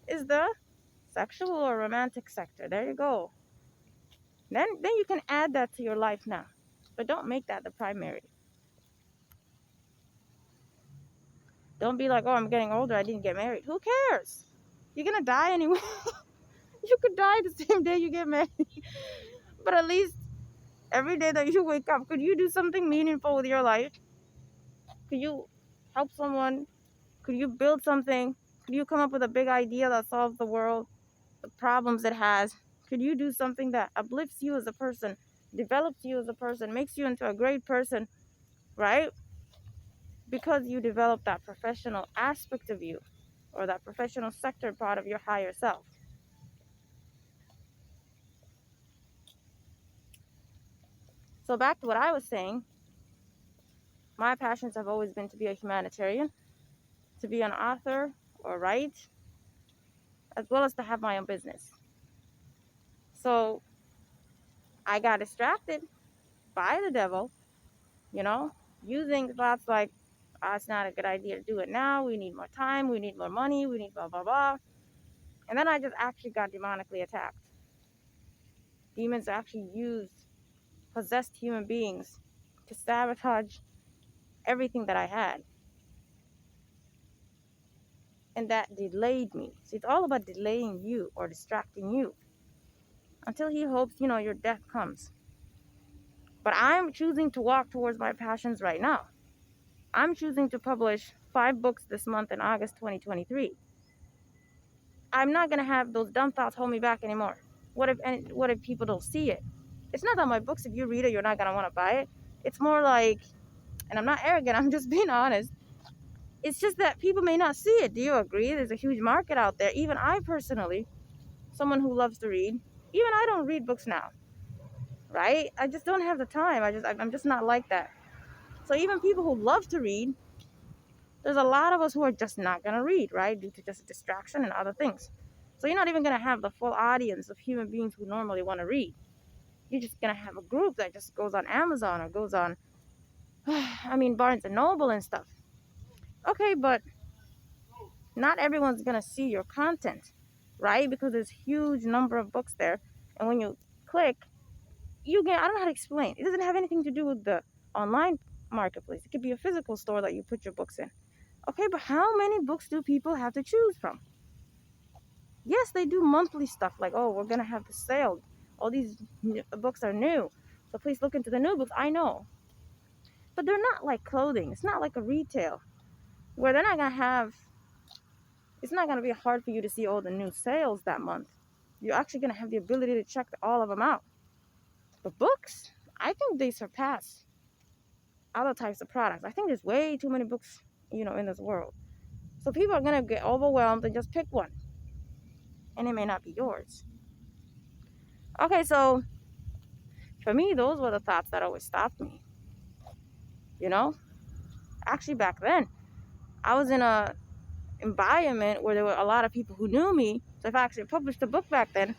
is the sexual or romantic sector. There you go. Then you can add that to your life now. But don't make that the primary. Don't be like, oh, I'm getting older, I didn't get married. Who cares? You're gonna die anyway. You could die the same day you get married. But at least every day that you wake up, could you do something meaningful with your life? Could you help someone? Could you build something? Could you come up with a big idea that solves the world, the problems it has? Could you do something that uplifts you as a person, develops you as a person, makes you into a great person, right? Because you develop that professional aspect of you, or that professional sector part of your higher self. So back to what I was saying, my passions have always been to be a humanitarian, to be an author or write, as well as to have my own business. So I got distracted by the devil, you know, using thoughts like, oh, it's not a good idea to do it now. We need more time. We need more money. We need blah, blah, blah. And then I just actually got demonically attacked. Demons actually used possessed human beings to sabotage everything that I had. And that delayed me. So it's all about delaying you or distracting you until he hopes, your death comes. But I'm choosing to walk towards my passions right now. I'm choosing to publish 5 books this month in August 2023. I'm not going to have those dumb thoughts hold me back anymore. What if people don't see it? It's not that my books, if you read it, you're not going to want to buy it. It's more like, and I'm not arrogant, I'm just being honest. It's just that people may not see it. Do you agree? There's a huge market out there. Even I personally, someone who loves to read, even I don't read books now, right? I just don't have the time. I'm just not like that. So even people who love to read, there's a lot of us who are just not going to read, right? Due to just distraction and other things. So you're not even going to have the full audience of human beings who normally want to read. You're just going to have a group that just goes on Amazon or goes on, Barnes and Noble and stuff. Okay, but not everyone's going to see your content, right? Because there's huge number of books there. And when you click, I don't know how to explain. It doesn't have anything to do with the online marketplace. It could be a physical store that you put your books in. Okay, but how many books do people have to choose from? Yes, they do monthly stuff like, oh, we're going to have the sale. All these books are new. So please look into the new books. I know. But they're not like clothing. It's not like a retail where they're not going to have, it's not going to be hard for you to see all the new sales that month. You're actually going to have the ability to check all of them out. But books, I think they surpass other types of products. I think there's way too many books, in this world. So people are going to get overwhelmed and just pick one. And it may not be yours. Okay, so for me, those were the thoughts that always stopped me. Actually back then, I was in a environment where there were a lot of people who knew me. So if I actually published a book back then,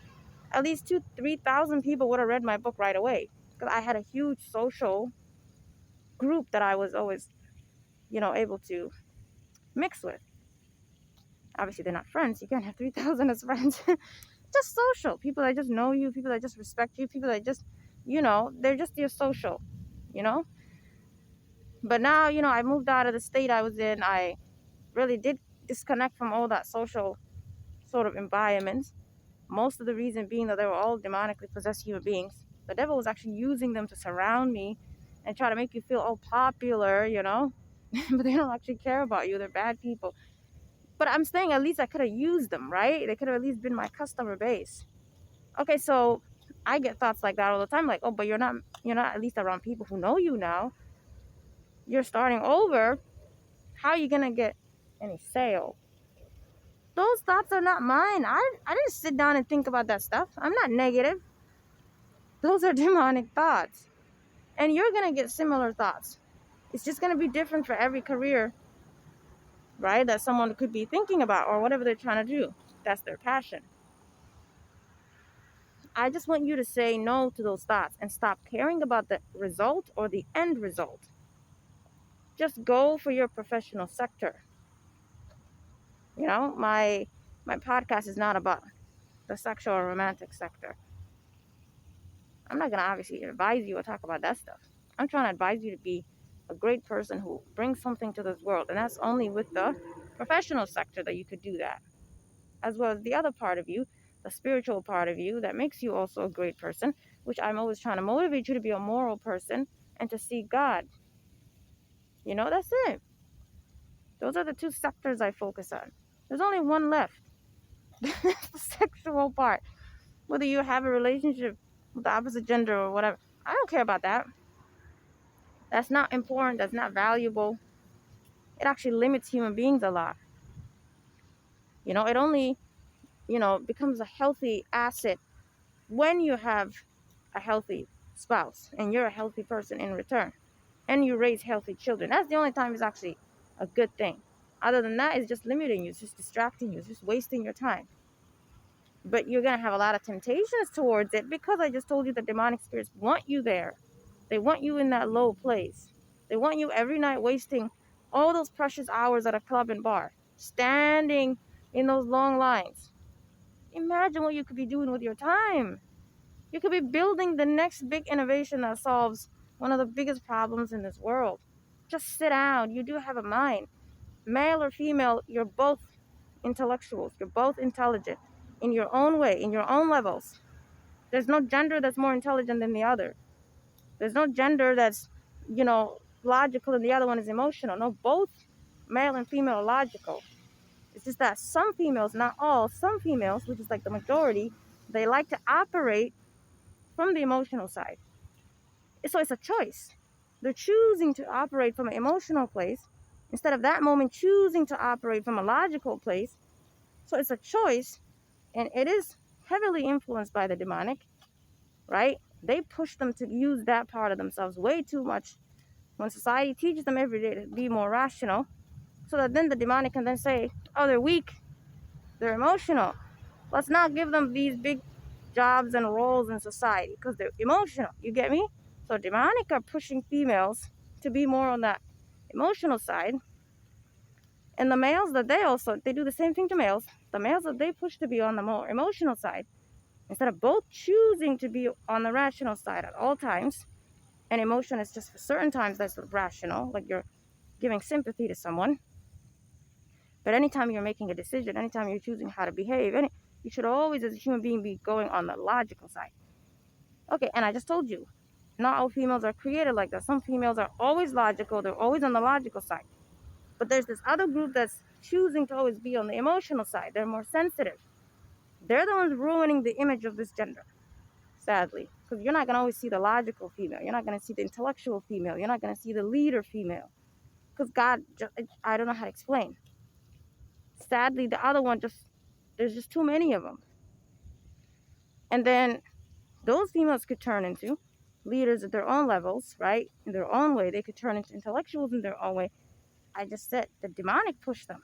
at least 2,000-3,000 people would have read my book right away. Because I had a huge social group that I was always, able to mix with. Obviously, they're not friends. You can't have 3,000 as friends. Just social. People that just know you, people that just respect you, people that just, they're just your social, But now, I moved out of the state I was in. I really did disconnect from all that social sort of environment. Most of the reason being that they were all demonically possessed human beings. The devil was actually using them to surround me and try to make you feel all popular. But they don't actually care about you. They're bad people. But I'm saying at least I could have used them, right? They could have at least been my customer base. Okay, so I get thoughts like that all the time, like, oh, but you're not at least around people who know you now. You're starting over. How are you gonna get any sale? Those thoughts are not mine. I didn't sit down and think about that stuff. I'm not negative. Those are demonic thoughts. And you're gonna get similar thoughts. It's just gonna be different for every career, right? That someone could be thinking about or whatever they're trying to do. That's their passion. I just want you to say no to those thoughts and stop caring about the result or the end result. Just go for your professional sector. My podcast is not about the sexual or romantic sector. I'm not gonna obviously advise you or talk about that stuff. I'm trying to advise you to be a great person who brings something to this world, and that's only with the professional sector that you could do that, as well as the other part of you, the spiritual part of you that makes you also a great person, which I'm always trying to motivate you to be a moral person and to see God. That's it. Those are the two sectors I focus on. There's only one left. The sexual part. Whether you have a relationship with the opposite gender or whatever. I don't care about that. That's not important. That's not valuable. It actually limits human beings a lot. It only, becomes a healthy asset when you have a healthy spouse and you're a healthy person in return and you raise healthy children. That's the only time it's actually a good thing. Other than that, it's just limiting you. It's just distracting you. It's just wasting your time. But you're going to have a lot of temptations towards it because I just told you the demonic spirits want you there. They want you in that low place. They want you every night wasting all those precious hours at a club and bar, standing in those long lines. Imagine what you could be doing with your time. You could be building the next big innovation that solves one of the biggest problems in this world. Just sit down. You do have a mind. Male or female, you're both intellectuals. You're both intelligent in your own way, in your own levels. There's no gender that's more intelligent than the other. There's no gender that's, logical and the other one is emotional. No, both male and female are logical. It's just that some females, not all, some females, which is like the majority, they like to operate from the emotional side. So it's a choice. They're choosing to operate from an emotional place instead of that moment choosing to operate from a logical place. So it's a choice, and it is heavily influenced by the demonic, right? They push them to use that part of themselves way too much when society teaches them every day to be more rational, so that then the demonic can then say, oh, they're weak, they're emotional. Let's not give them these big jobs and roles in society because they're emotional. You get me? So demonic are pushing females to be more on that emotional side. And the males that they do the same thing to males. The males that they push to be on the more emotional side, instead of both choosing to be on the rational side at all times, and emotion is just for certain times that's rational, like you're giving sympathy to someone. But anytime you're making a decision, anytime you're choosing how to behave, you should always, as a human being, be going on the logical side. Okay, and I just told you, not all females are created like that. Some females are always logical, they're always on the logical side. But there's this other group that's choosing to always be on the emotional side. They're more sensitive. They're the ones ruining the image of this gender, sadly. Because you're not going to always see the logical female. You're not going to see the intellectual female. You're not going to see the leader female. Because God, I don't know how to explain. Sadly, the other one there's just too many of them. And then those females could turn into leaders at their own levels, right? In their own way. They could turn into intellectuals in their own way. I just said the demonic pushed them.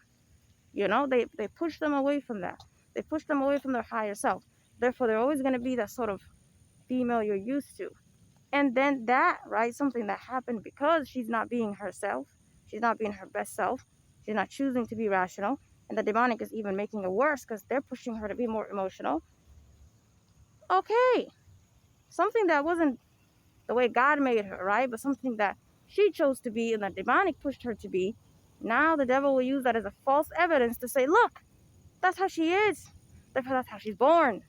They push them away from that. They push them away from their higher self. Therefore, they're always going to be that sort of female you're used to. And then that, right, something that happened because she's not being herself. She's not being her best self. She's not choosing to be rational. And the demonic is even making it worse because they're pushing her to be more emotional. Okay. Something that wasn't the way God made her, right? But something that she chose to be and the demonic pushed her to be, now the devil will use that as a false evidence to say, look, that's how she is. That's how she's born.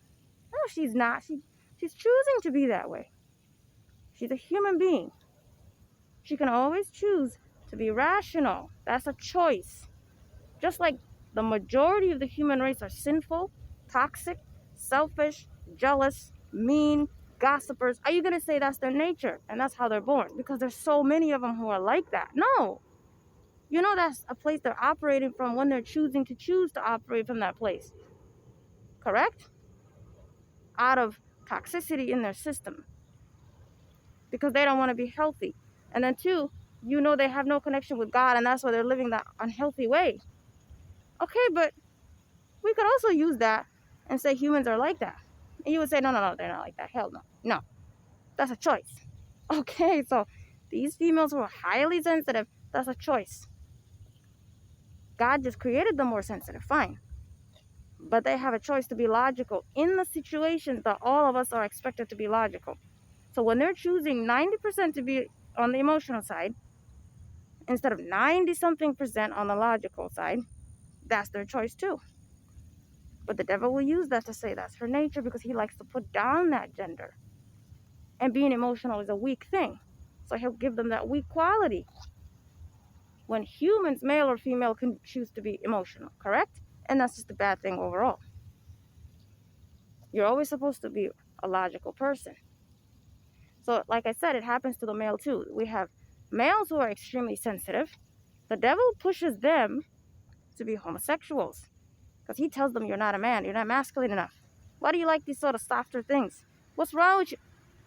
No, she's not. She's choosing to be that way. She's a human being. She can always choose to be rational. That's a choice. Just like the majority of the human race are sinful, toxic, selfish, jealous, mean, gossipers. Are you going to say that's their nature and that's how they're born? Because there's so many of them who are like that. No. You know that's a place they're operating from when they're choosing to choose to operate from that place. Correct? Out of toxicity in their system. Because they don't want to be healthy. And then two, you know they have no connection with God and that's why they're living that unhealthy way. Okay, but we could also use that and say humans are like that. And you would say, no, no, no, they're not like that. Hell no. No, that's a choice. Okay, so these females who are highly sensitive, that's a choice. God just created them more sensitive, fine. But they have a choice to be logical in the situations that all of us are expected to be logical. So when they're choosing 90% to be on the emotional side, instead of 90-something% on the logical side, that's their choice too. But the devil will use that to say that's her nature because he likes to put down that gender. And being emotional is a weak thing. So he'll give them that weak quality. When humans, male or female, can choose to be emotional, correct? And that's just a bad thing overall. You're always supposed to be a logical person. So like I said, it happens to the male too. We have males who are extremely sensitive. The devil pushes them to be homosexuals because he tells them you're not a man, you're not masculine enough. Why do you like these sort of softer things? What's wrong with you?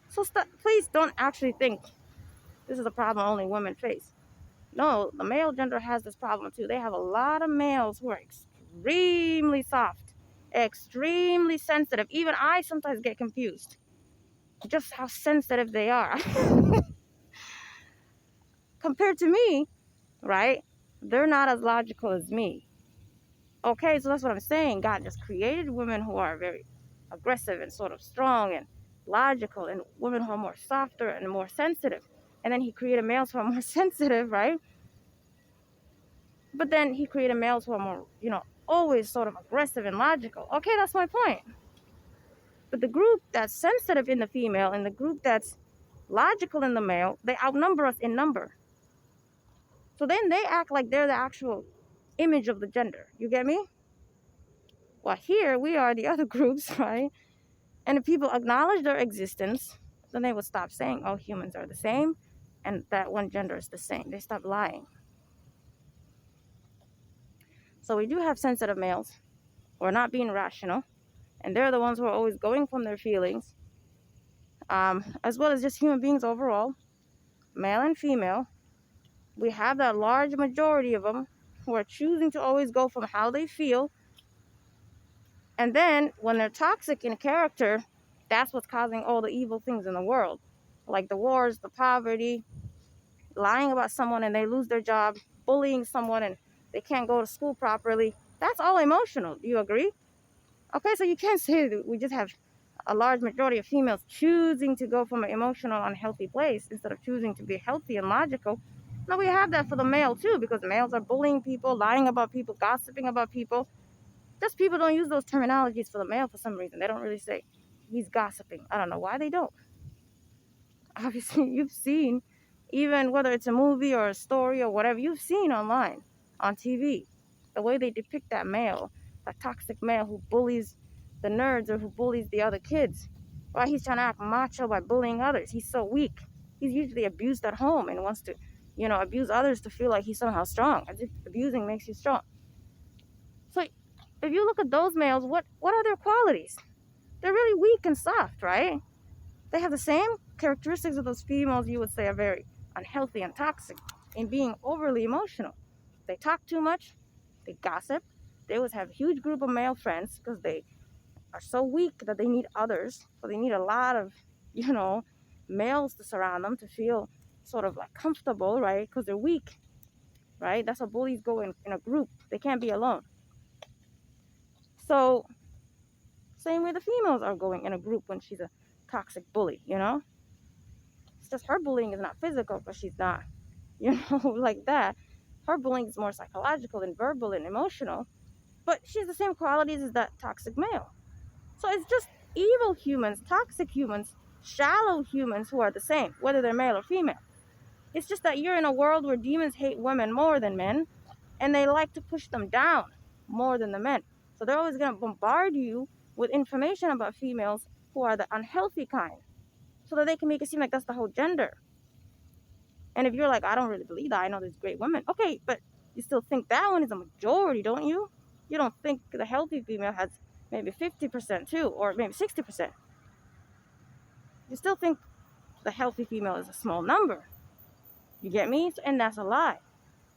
So please don't actually think this is a problem only women face. No, the male gender has this problem too. They have a lot of males who are extremely soft, extremely sensitive. Even I sometimes get confused just how sensitive they are. Compared to me, right? They're not as logical as me. Okay, so that's what I'm saying. God just created women who are very aggressive and sort of strong and logical, and women who are more softer and more sensitive. And then he created males who are more sensitive, right? But then he created males who are more, always sort of aggressive and logical. Okay, that's my point. But the group that's sensitive in the female and the group that's logical in the male, they outnumber us in number. So then they act like they're the actual image of the gender. You get me? Well, here we are the other groups, right? And if people acknowledge their existence, then they would stop saying, oh, humans are the same and that one gender is the same. They stop lying. So we do have sensitive males who are not being rational, and they're the ones who are always going from their feelings, as well as just human beings overall, male and female. We have that large majority of them who are choosing to always go from how they feel. And then when they're toxic in character, that's what's causing all the evil things in the world, like the wars, the poverty, lying about someone and they lose their job, bullying someone and they can't go to school properly. That's all emotional. Do you agree? Okay, so you can't say that we just have a large majority of females choosing to go from an emotional, unhealthy place instead of choosing to be healthy and logical. No, we have that for the male too, because males are bullying people, lying about people, gossiping about people. Just people don't use those terminologies for the male for some reason. They don't really say he's gossiping. I don't know why they don't. Obviously, you've seen, even whether it's a movie or a story or whatever, you've seen online, on TV, the way they depict that male, that toxic male who bullies the nerds or who bullies the other kids. Why he's trying to act macho by bullying others. He's so weak. He's usually abused at home and wants to, abuse others to feel like he's somehow strong, as if abusing makes you strong. So if you look at those males, what are their qualities? They're really weak and soft, right? They have the same characteristics of those females you would say are very unhealthy and toxic in being overly emotional. They talk too much. They gossip. They always have a huge group of male friends because they are so weak that they need others. So they need a lot of, males to surround them to feel sort of like comfortable, right? Because they're weak, right? That's how bullies go in a group. They can't be alone. So same way the females are going in a group when she's a toxic bully, It's just her bullying is not physical, but she's not like that. Her bullying is more psychological than verbal and emotional, but she's the same qualities as that toxic male. So it's just evil humans, toxic humans, shallow humans who are the same, whether they're male or female. It's just that you're in a world where demons hate women more than men, and they like to push them down more than the men. So they're always going to bombard you with information about females who are the unhealthy kind, so that they can make it seem like that's the whole gender. And if you're like, I don't really believe that, I know there's great women. Okay, but you still think that one is a majority, don't you? You don't think the healthy female has maybe 50% too, or maybe 60%. You still think the healthy female is a small number. You get me? And that's a lie.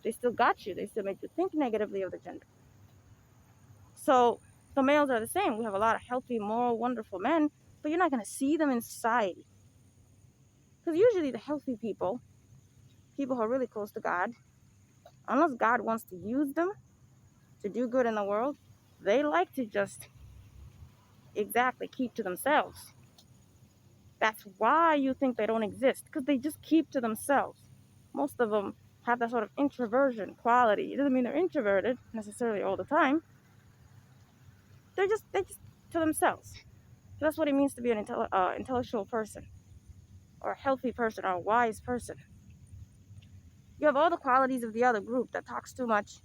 They still got you. They still make you think negatively of the gender. So the males are the same. We have a lot of healthy, moral, wonderful men, but you're not going to see them in society. Because usually the healthy people who are really close to God, unless God wants to use them to do good in the world, they like to just exactly keep to themselves. That's why you think they don't exist, because they just keep to themselves. Most of them have that sort of introversion quality. It doesn't mean they're introverted necessarily all the time. They just to themselves. So that's what it means to be an intellectual person, or a healthy person, or a wise person. You have all the qualities of the other group that talks too much,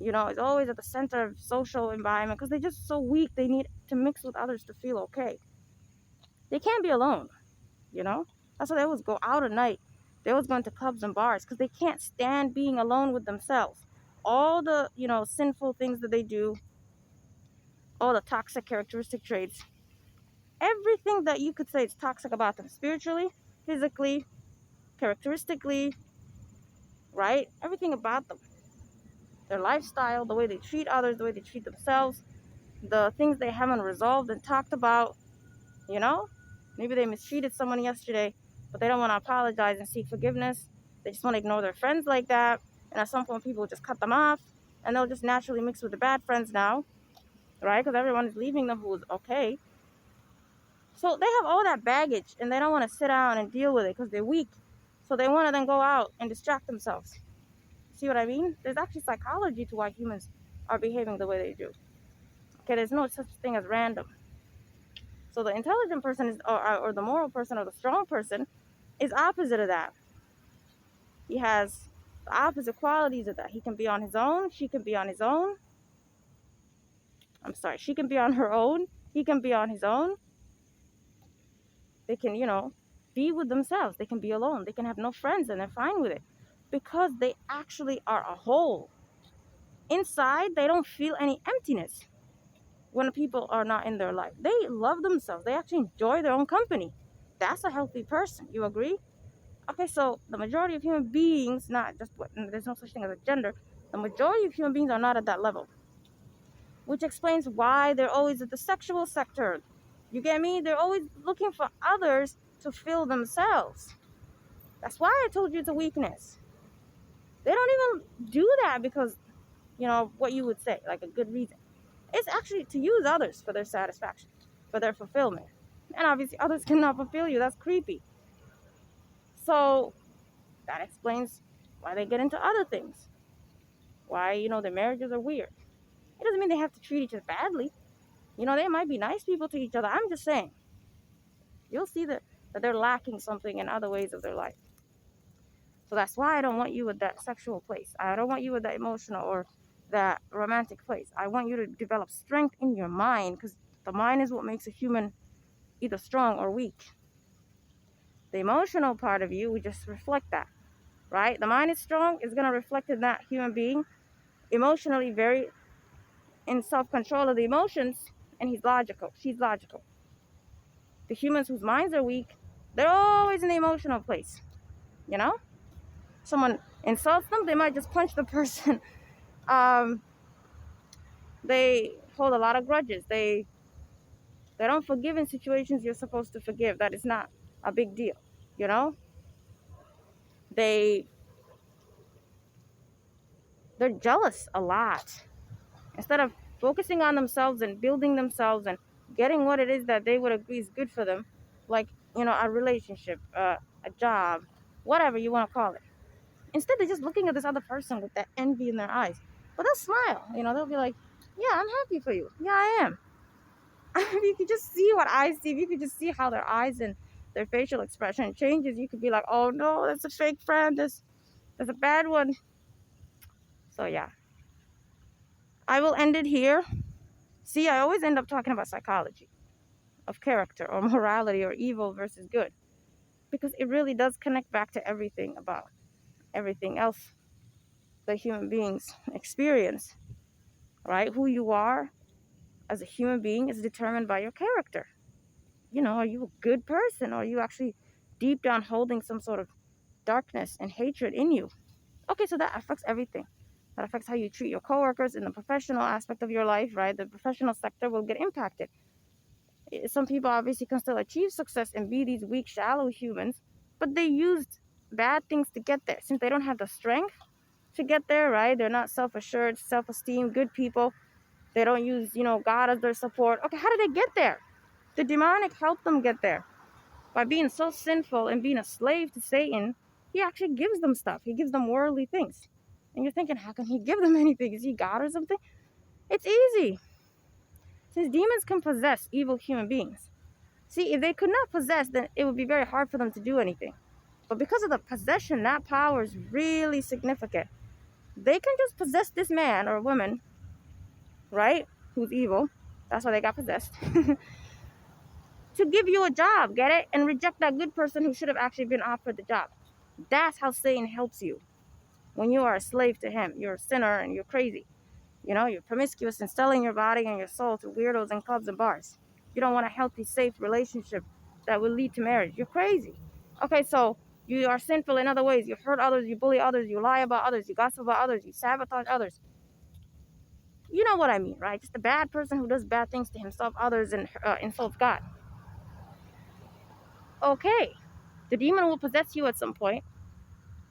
is always at the center of social environment, because they're just so weak. They need to mix with others to feel okay. They can't be alone, you know. That's why they always go out at night. They always go into clubs and bars, because they can't stand being alone with themselves. All the, sinful things that they do, all the toxic characteristic traits, everything that you could say is toxic about them, spiritually, physically, characteristically, right? Everything about them. Their lifestyle, the way they treat others, the way they treat themselves, the things they haven't resolved and talked about, you know? Maybe they mistreated someone yesterday, but they don't want to apologize and seek forgiveness. They just want to ignore their friends like that. And at some point, people just cut them off, and they'll just naturally mix with the bad friends now, right? Because everyone is leaving them who's okay. So they have all that baggage, and they don't want to sit down and deal with it because they're weak. So they want to then go out and distract themselves. See what I mean? There's actually psychology to why humans are behaving the way they do. Okay, there's no such thing as random. So the intelligent person is, or the moral person, or the strong person is opposite of that. He has the opposite qualities of that. He can be on his own. She can be on his own. I'm sorry. She can be on her own. He can be on his own. They can, be with themselves. They can be alone. They can have no friends, and they're fine with it, because they actually are a whole. Inside, they don't feel any emptiness when people are not in their life. They love themselves. They actually enjoy their own company. That's a healthy person. You agree? Okay, so the majority of human beings, not just there's no such thing as a gender, the majority of human beings are not at that level, which explains why they're always at the sexual sector. You get me? They're always looking for others to fill themselves. That's why I told you it's a weakness. They don't even do that because, what you would say, like a good reason. It's actually to use others for their satisfaction, for their fulfillment. And obviously others cannot fulfill you. That's creepy. So that explains why they get into other things. Why, their marriages are weird. It doesn't mean they have to treat each other badly. They might be nice people to each other. I'm just saying. You'll see that they're lacking something in other ways of their life. So that's why I don't want you at that sexual place. I don't want you at that emotional or that romantic place. I want you to develop strength in your mind, because the mind is what makes a human either strong or weak. The emotional part of you would just reflect that, right? The mind is strong, is going to reflect in that human being, emotionally very in self-control of the emotions, and he's logical. She's logical. The humans whose minds are weak, they're always in the emotional place, Someone insults them, they might just punch the person. They hold a lot of grudges. They don't forgive in situations you're supposed to forgive. That is not a big deal, you know? They're jealous a lot. Instead of focusing on themselves and building themselves and getting what it is that they would agree is good for them, like, a relationship, a job, whatever you want to call it. Instead, they're just looking at this other person with that envy in their eyes. But they'll smile. They'll be like, yeah, I'm happy for you. Yeah, I am. If you could just see what I see, if you could just see how their eyes and their facial expression changes, you could be like, oh no, that's a fake friend. That's a bad one. So yeah, I will end it here. See, I always end up talking about psychology of character or morality or evil versus good, because it really does connect back to everything about everything else that human beings experience, right? Who you are as a human being is determined by your character. Are you a good person, or are you actually deep down holding some sort of darkness and hatred in you? Okay, so that affects everything. That affects how you treat your coworkers in the professional aspect of your life, right? The professional sector will get impacted. Some people obviously can still achieve success and be these weak, shallow humans, but they used bad things to get there. Since they don't have the strength to get there, right? They're not self-assured, self-esteem, good people. They don't use, God as their support. Okay, how did they get there? The demonic helped them get there. By being so sinful and being a slave to Satan, he actually gives them stuff. He gives them worldly things. And you're thinking, how can he give them anything? Is he God or something? It's easy. Since demons can possess evil human beings. See, if they could not possess, then it would be very hard for them to do anything. But because of the possession, that power is really significant. They can just possess this man or woman, right? Who's evil. That's why they got possessed. To give you a job, get it? And reject that good person who should have actually been offered the job. That's how Satan helps you. When you are a slave to him, you're a sinner and you're crazy. You're promiscuous and selling your body and your soul to weirdos and clubs and bars. You don't want a healthy, safe relationship that will lead to marriage. You're crazy. Okay, so you are sinful in other ways. You hurt others, you bully others, you lie about others, you gossip about others, you sabotage others. You know what I mean, right? Just a bad person who does bad things to himself, others, and insults God. Okay, the demon will possess you at some point,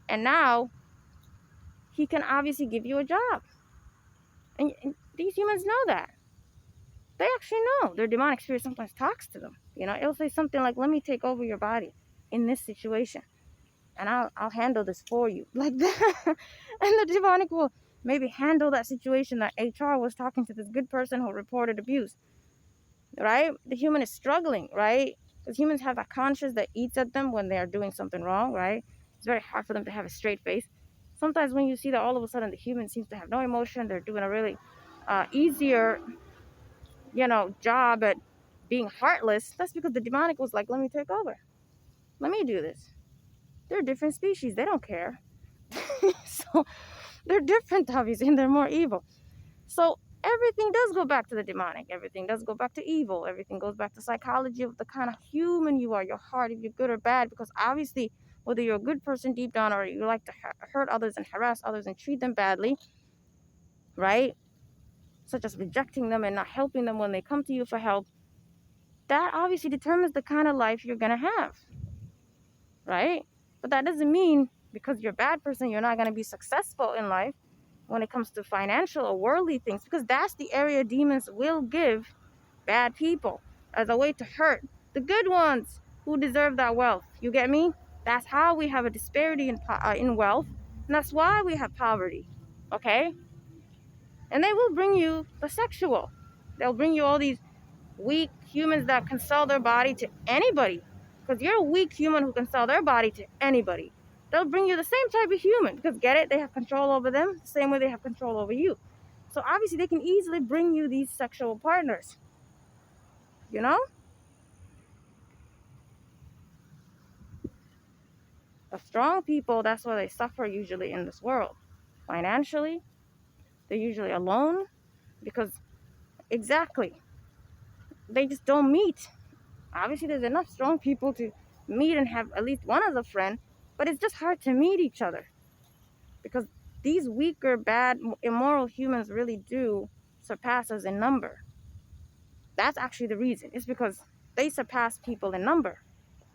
and now he can obviously give you a job. And these humans know that. They actually know. Their demonic spirit sometimes talks to them. It'll say something like, let me take over your body in this situation, and I'll handle this for you, like that. And the demonic will maybe handle that situation that HR was talking to this good person who reported abuse, right? The human is struggling, right? Because humans have that conscience that eats at them when they are doing something wrong, right? It's very hard for them to have a straight face. Sometimes when you see that all of a sudden the human seems to have no emotion, they're doing a really easier, job at being heartless, that's because the demonic was like, let me take over. Let me do this. They're a different species. They don't care. So they're different, obviously, and they're more evil. So everything does go back to the demonic. Everything does go back to evil. Everything goes back to psychology of the kind of human you are, your heart, if you're good or bad. Because obviously, whether you're a good person deep down or you like to hurt others and harass others and treat them badly, right? Such as rejecting them and not helping them when they come to you for help, that obviously determines the kind of life you're going to have, right? But that doesn't mean because you're a bad person, you're not going to be successful in life when it comes to financial or worldly things, because that's the area demons will give bad people as a way to hurt the good ones who deserve that wealth. You get me? That's how we have a disparity in wealth, and that's why we have poverty, okay? And they will bring you the sexual. They'll bring you all these weak humans that can sell their body to anybody, because you're a weak human who can sell their body to anybody. They'll bring you the same type of human, because get it, they have control over them the same way they have control over you. So obviously they can easily bring you these sexual partners, you know. The strong people, that's why they suffer usually in this world. Financially, they're usually alone, because exactly, they just don't meet. Obviously, there's enough strong people to meet and have at least one as a friend, but it's just hard to meet each other because these weaker, bad, immoral humans really do surpass us in number. That's actually the reason. It's because they surpass people in number.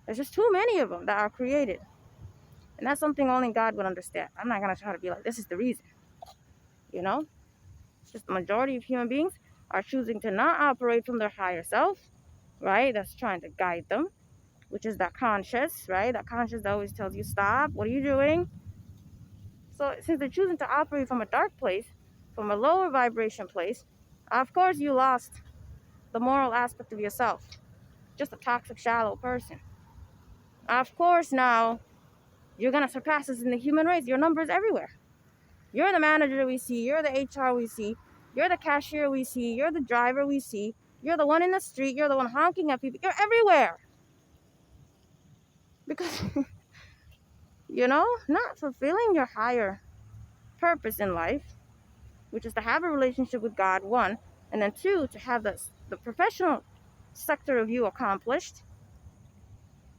There's just too many of them that are created. And that's something only God would understand. I'm not going to try to be like, this is the reason. It's just the majority of human beings are choosing to not operate from their higher self, right? That's trying to guide them, which is that conscious, right? That conscious that always tells you, stop, what are you doing? So since they're choosing to operate from a dark place, from a lower vibration place, of course you lost the moral aspect of yourself. Just a toxic, shallow person. Of course now you're gonna surpass us in the human race. Your numbers everywhere. You're the manager we see, you're the HR we see, you're the cashier we see, you're the driver we see, you're the one in the street, you're the one honking at people, you're everywhere. Because, not fulfilling your higher purpose in life, which is to have a relationship with God, one, and then two, to have the professional sector of you accomplished,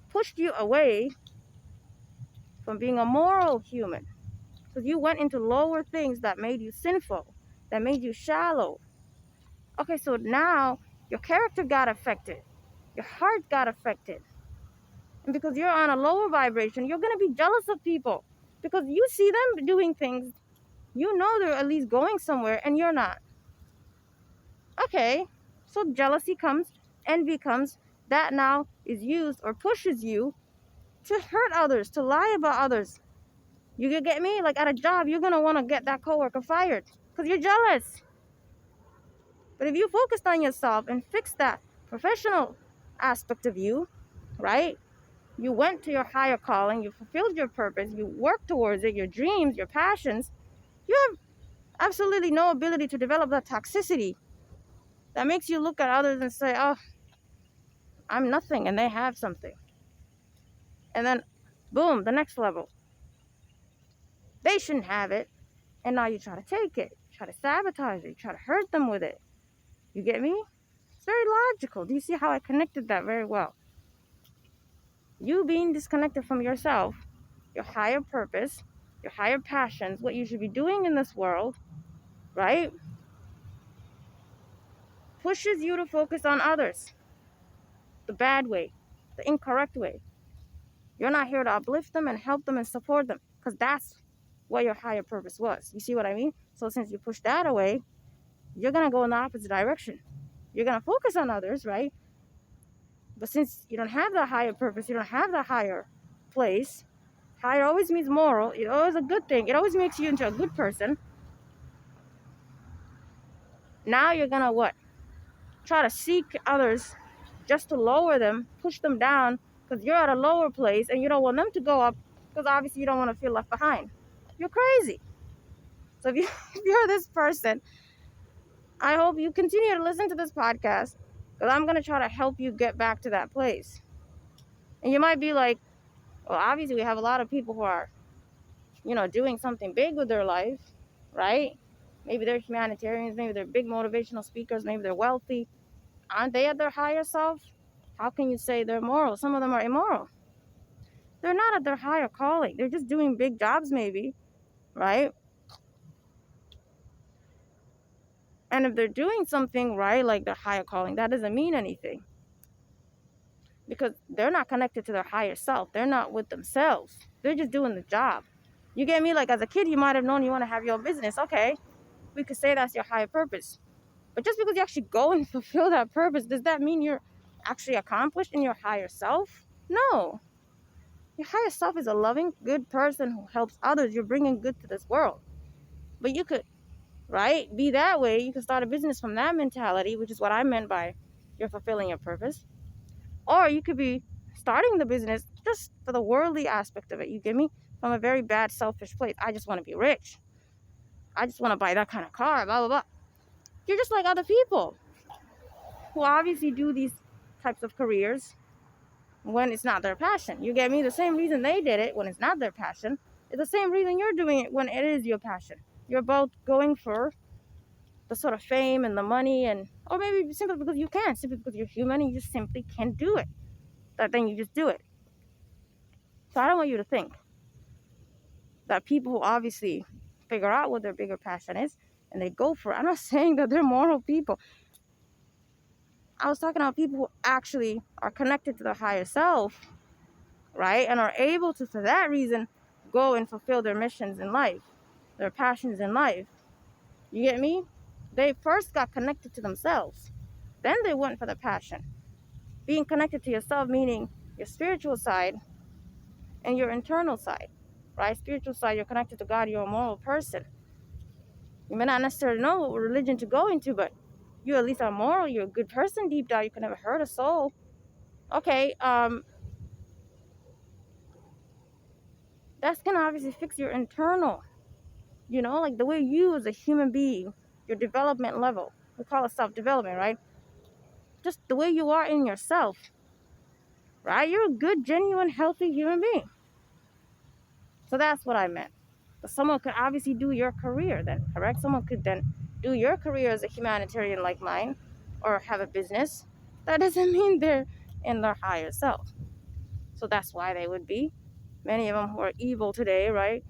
pushed you away from being a moral human. So you went into lower things that made you sinful, that made you shallow. Okay, so now your character got affected. Your heart got affected. And because you're on a lower vibration, you're going to be jealous of people. Because you see them doing things, you know they're at least going somewhere, and you're not. Okay, so jealousy comes, envy comes. That now is used or pushes you to hurt others, to lie about others. You get me? Like at a job, you're going to want to get that coworker fired because you're jealous. But if you focused on yourself and fixed that professional aspect of you, right? You went to your higher calling, you fulfilled your purpose, you worked towards it, your dreams, your passions. You have absolutely no ability to develop that toxicity that makes you look at others and say, oh, I'm nothing and they have something. And then, boom, the next level. They shouldn't have it. And now you try to take it, try to sabotage it, try to hurt them with it. You get me? It's very logical. Do you see how I connected that very well? You being disconnected from yourself, your higher purpose, your higher passions, what you should be doing in this world, right? Pushes you to focus on others. The bad way, the incorrect way. You're not here to uplift them and help them and support them because that's what your higher purpose was. You see what I mean? So since you push that away, you're going to go in the opposite direction. You're going to focus on others, right? But since you don't have the higher purpose, you don't have the higher place, higher always means moral. It always a good thing. It always makes you into a good person. Now you're going to what? Try to seek others just to lower them, push them down because you're at a lower place and you don't want them to go up because obviously you don't want to feel left behind. You're crazy. So if you're this person, I hope you continue to listen to this podcast because I'm going to try to help you get back to that place. And you might be like, well, obviously we have a lot of people who are, doing something big with their life, right? Maybe they're humanitarians, maybe they're big motivational speakers, maybe they're wealthy. Aren't they at their higher self? How can you say they're moral? Some of them are immoral. They're not at their higher calling. They're just doing big jobs maybe, right? And if they're doing something right, like their higher calling, that doesn't mean anything. Because they're not connected to their higher self. They're not with themselves. They're just doing the job. You get me? Like as a kid, you might have known you want to have your own business. Okay, we could say that's your higher purpose. But just because you actually go and fulfill that purpose, does that mean you're actually accomplished in your higher self? No. Your higher self is a loving, good person who helps others. You're bringing good to this world. But you could, right, be that way. You could start a business from that mentality, which is what I meant by you're fulfilling your purpose. Or you could be starting the business just for the worldly aspect of it. You get me? From a very bad, selfish place. I just want to be rich. I just want to buy that kind of car, blah, blah, blah. You're just like other people who obviously do these types of careers when it's not their passion. You get me? The same reason they did it when it's not their passion is the same reason you're doing it when it is your passion. You're both going for the sort of fame and the money, or maybe simply because you can, simply because you're human and you just simply can't do it. Then you just do it. So I don't want you to think that people who obviously figure out what their bigger passion is and they go for it. I'm not saying that they're moral people. I was talking about people who actually are connected to their higher self, right? And are able to, for that reason, go and fulfill their missions in life, their passions in life. You get me? They first got connected to themselves. Then they went for the passion. Being connected to yourself, meaning your spiritual side and your internal side, right? Spiritual side, you're connected to God, you're a moral person. You may not necessarily know what religion to go into, but you at least are moral, you're a good person deep down, you can never hurt a soul. Okay, that's gonna obviously fix your internal, like the way you as a human being, your development level, we call it self-development, right? Just the way you are in yourself, right? You're a good, genuine, healthy human being. So that's what I meant. But someone could obviously do your career then, correct? Someone could then do your career as a humanitarian like mine, or have a business. That doesn't mean they're in their higher self. So that's why they would be. Many of them who are evil today, right?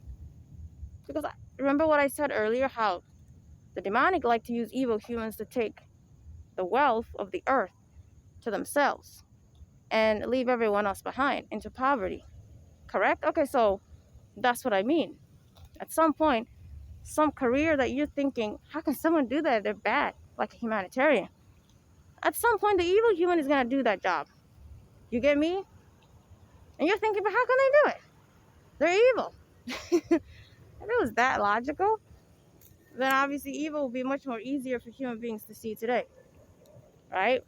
Because remember what I said earlier, how the demonic like to use evil humans to take the wealth of the earth to themselves and leave everyone else behind into poverty. Correct? Okay, so that's what I mean. At some point, some career that you're thinking, how can someone do that? They're bad, like a humanitarian. At some point, the evil human is going to do that job. You get me? And you're thinking, but how can they do it? They're evil. If it was that logical, then obviously evil would be much more easier for human beings to see today, right?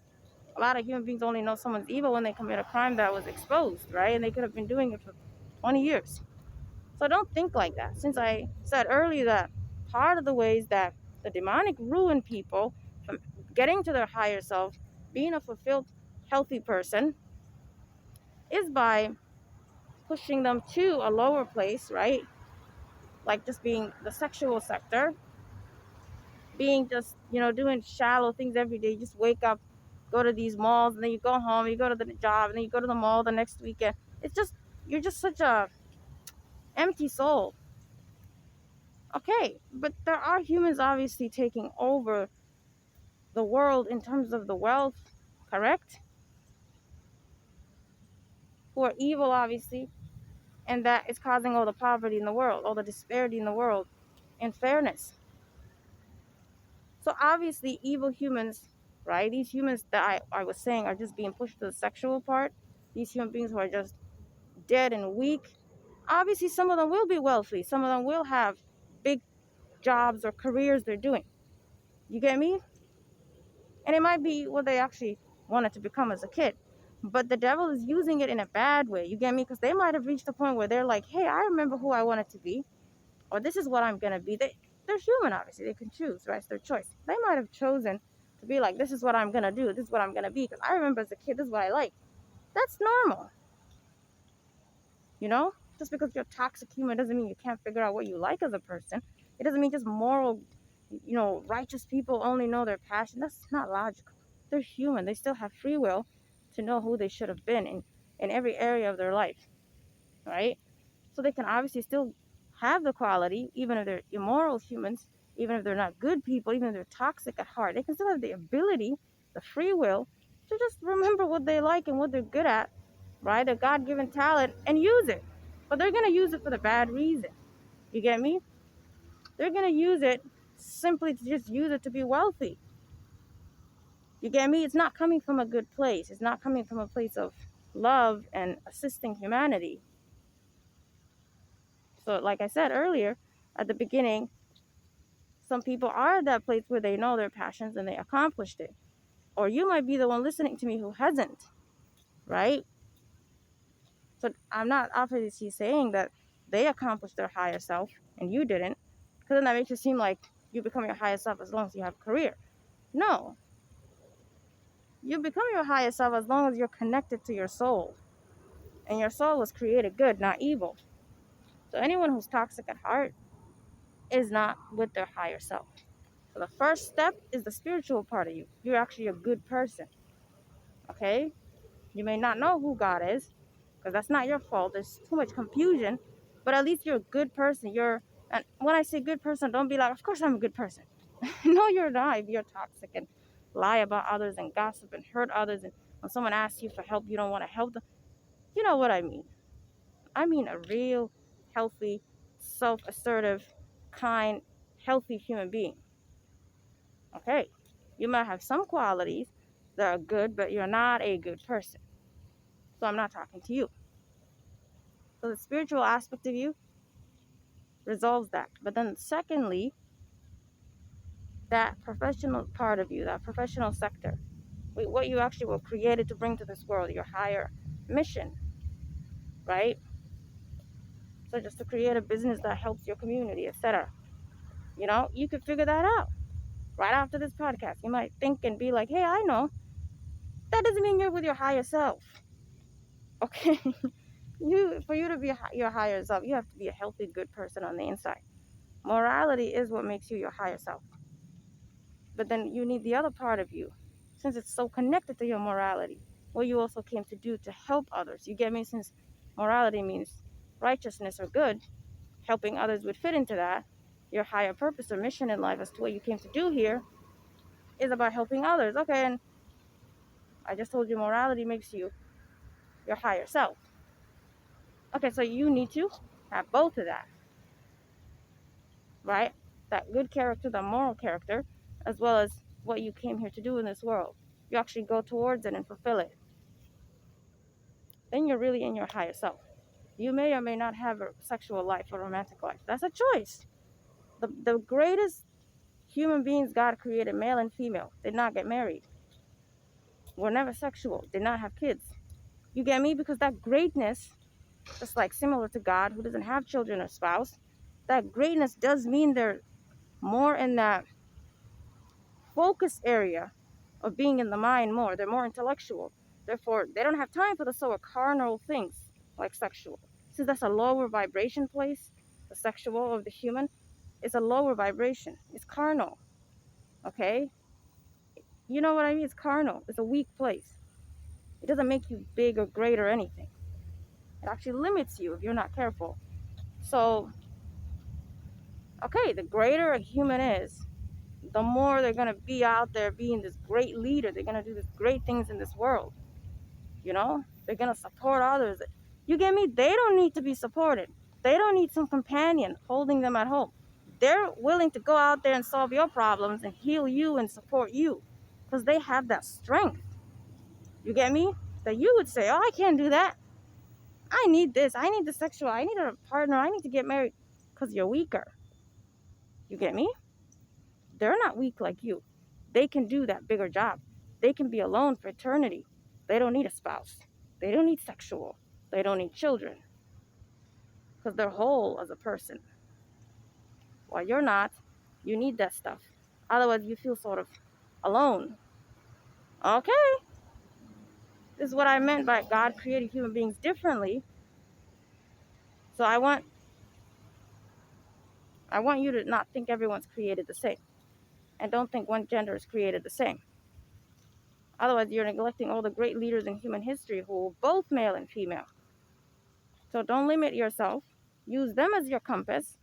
A lot of human beings only know someone's evil when they commit a crime that was exposed, right? And they could have been doing it for 20 years. So don't think like that. Since I said earlier that part of the ways that the demonic ruin people from getting to their higher self, being a fulfilled, healthy person, is by pushing them to a lower place, right? Like just being the sexual sector, being just, doing shallow things every day. You just wake up, go to these malls, and then you go home, you go to the job, and then you go to the mall the next weekend. It's just, you're just such a empty soul. Okay, but there are humans obviously taking over the world in terms of the wealth, correct? Who are evil, obviously, and that is causing all the poverty in the world, all the disparity in the world, and fairness. So obviously, evil humans, right? These humans that I was saying are just being pushed to the sexual part. These human beings who are just dead and weak. Obviously, some of them will be wealthy. Some of them will have big jobs or careers they're doing. You get me? And it might be what they actually wanted to become as a kid. But the devil is using it in a bad way. You get me? Because they might have reached a point where they're like, hey, I remember who I wanted to be. Or this is what I'm going to be. They're human, obviously. They can choose, right? It's their choice. They might have chosen to be like, this is what I'm going to do. This is what I'm going to be. Because I remember as a kid, this is what I like. That's normal. You know? Just because you're toxic human doesn't mean you can't figure out what you like as a person. It doesn't mean just moral, righteous people only know their passion. That's not logical. They're human. They still have free will to know who they should have been in every area of their life, right? So they can obviously still have the quality, even if they're immoral humans, even if they're not good people, even if they're toxic at heart. They can still have the ability, the free will, to just remember what they like and what they're good at, right? Their God-given talent, and use it. But they're going to use it for the bad reason. You get me? They're going to use it simply to just use it to be wealthy. You get me? It's not coming from a good place. It's not coming from a place of love and assisting humanity. So like I said earlier, at the beginning, some people are at that place where they know their passions and they accomplished it. Or you might be the one listening to me who hasn't, right? So I'm not obviously saying that they accomplished their higher self and you didn't, because then that makes it seem like you become your higher self as long as you have a career. No. You become your higher self as long as you're connected to your soul. And your soul was created good, not evil. So anyone who's toxic at heart is not with their higher self. So the first step is the spiritual part of you. You're actually a good person. Okay? You may not know who God is, because that's not your fault. There's too much confusion. But at least you're a good person. And when I say good person, don't be like, of course I'm a good person. No, you're not. If you're toxic and lie about others and gossip and hurt others, and when someone asks you for help, you don't want to help them. You know what I mean. I mean a real, healthy, self-assertive, kind, healthy human being. Okay? You might have some qualities that are good, but you're not a good person. So I'm not talking to you. So the spiritual aspect of you resolves that. But then secondly, that professional part of you, that professional sector, what you actually were created to bring to this world, your higher mission, right? So just to create a business that helps your community, etc. You could figure that out right after this podcast. You might think and be like, hey, I know. That doesn't mean you're with your higher self. Okay? For you to be your higher self, you have to be a healthy, good person on the inside. Morality is what makes you your higher self. But then you need the other part of you, since it's so connected to your morality, what you also came to do to help others. You get me? Since morality means righteousness or good, helping others would fit into that. Your higher purpose or mission in life as to what you came to do here is about helping others. Okay, and I just told you morality makes you your higher self. Okay, so you need to have both of that, right? That good character, the moral character, as well as what you came here to do in this world. You actually go towards it and fulfill it. Then you're really in your higher self. You may or may not have a sexual life or romantic life. That's a choice. The greatest human beings God created, male and female, did not get married, were never sexual, did not have kids. You get me? Because that greatness, just like similar to God, who doesn't have children or spouse, that greatness does mean they're more in that focus area of being in the mind more. They're more intellectual. Therefore, they don't have time for the sort of carnal things like sexual. Since that's a lower vibration place, the sexual of the human, it's a lower vibration. It's carnal. Okay? You know what I mean? It's carnal. It's a weak place. It doesn't make you big or great or anything. It actually limits you if you're not careful. So, okay, the greater a human is, the more they're going to be out there being this great leader. They're going to do these great things in this world. They're going to support others. You get me? They don't need to be supported. They don't need some companion holding them at home. They're willing to go out there and solve your problems and heal you and support you because they have that strength. You get me? That you would say, oh, I can't do that. I need this. I need the sexual. I need a partner. I need to get married because you're weaker. You get me? They're not weak like you. They can do that bigger job. They can be alone for eternity. They don't need a spouse. They don't need sexual. They don't need children because they're whole as a person. While you're not, you need that stuff. Otherwise, you feel sort of alone. Okay, this is what I meant by God created human beings differently. So I want you to not think everyone's created the same, and don't think one gender is created the same. Otherwise, you're neglecting all the great leaders in human history who were both male and female. So don't limit yourself. Use them as your compass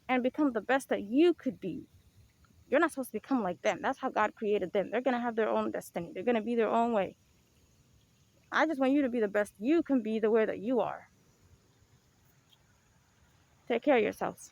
and become the best that you could be. You're not supposed to become like them. That's how God created them. They're going to have their own destiny. They're going to be their own way. I just want you to be the best you can be the way that you are. Take care of yourselves.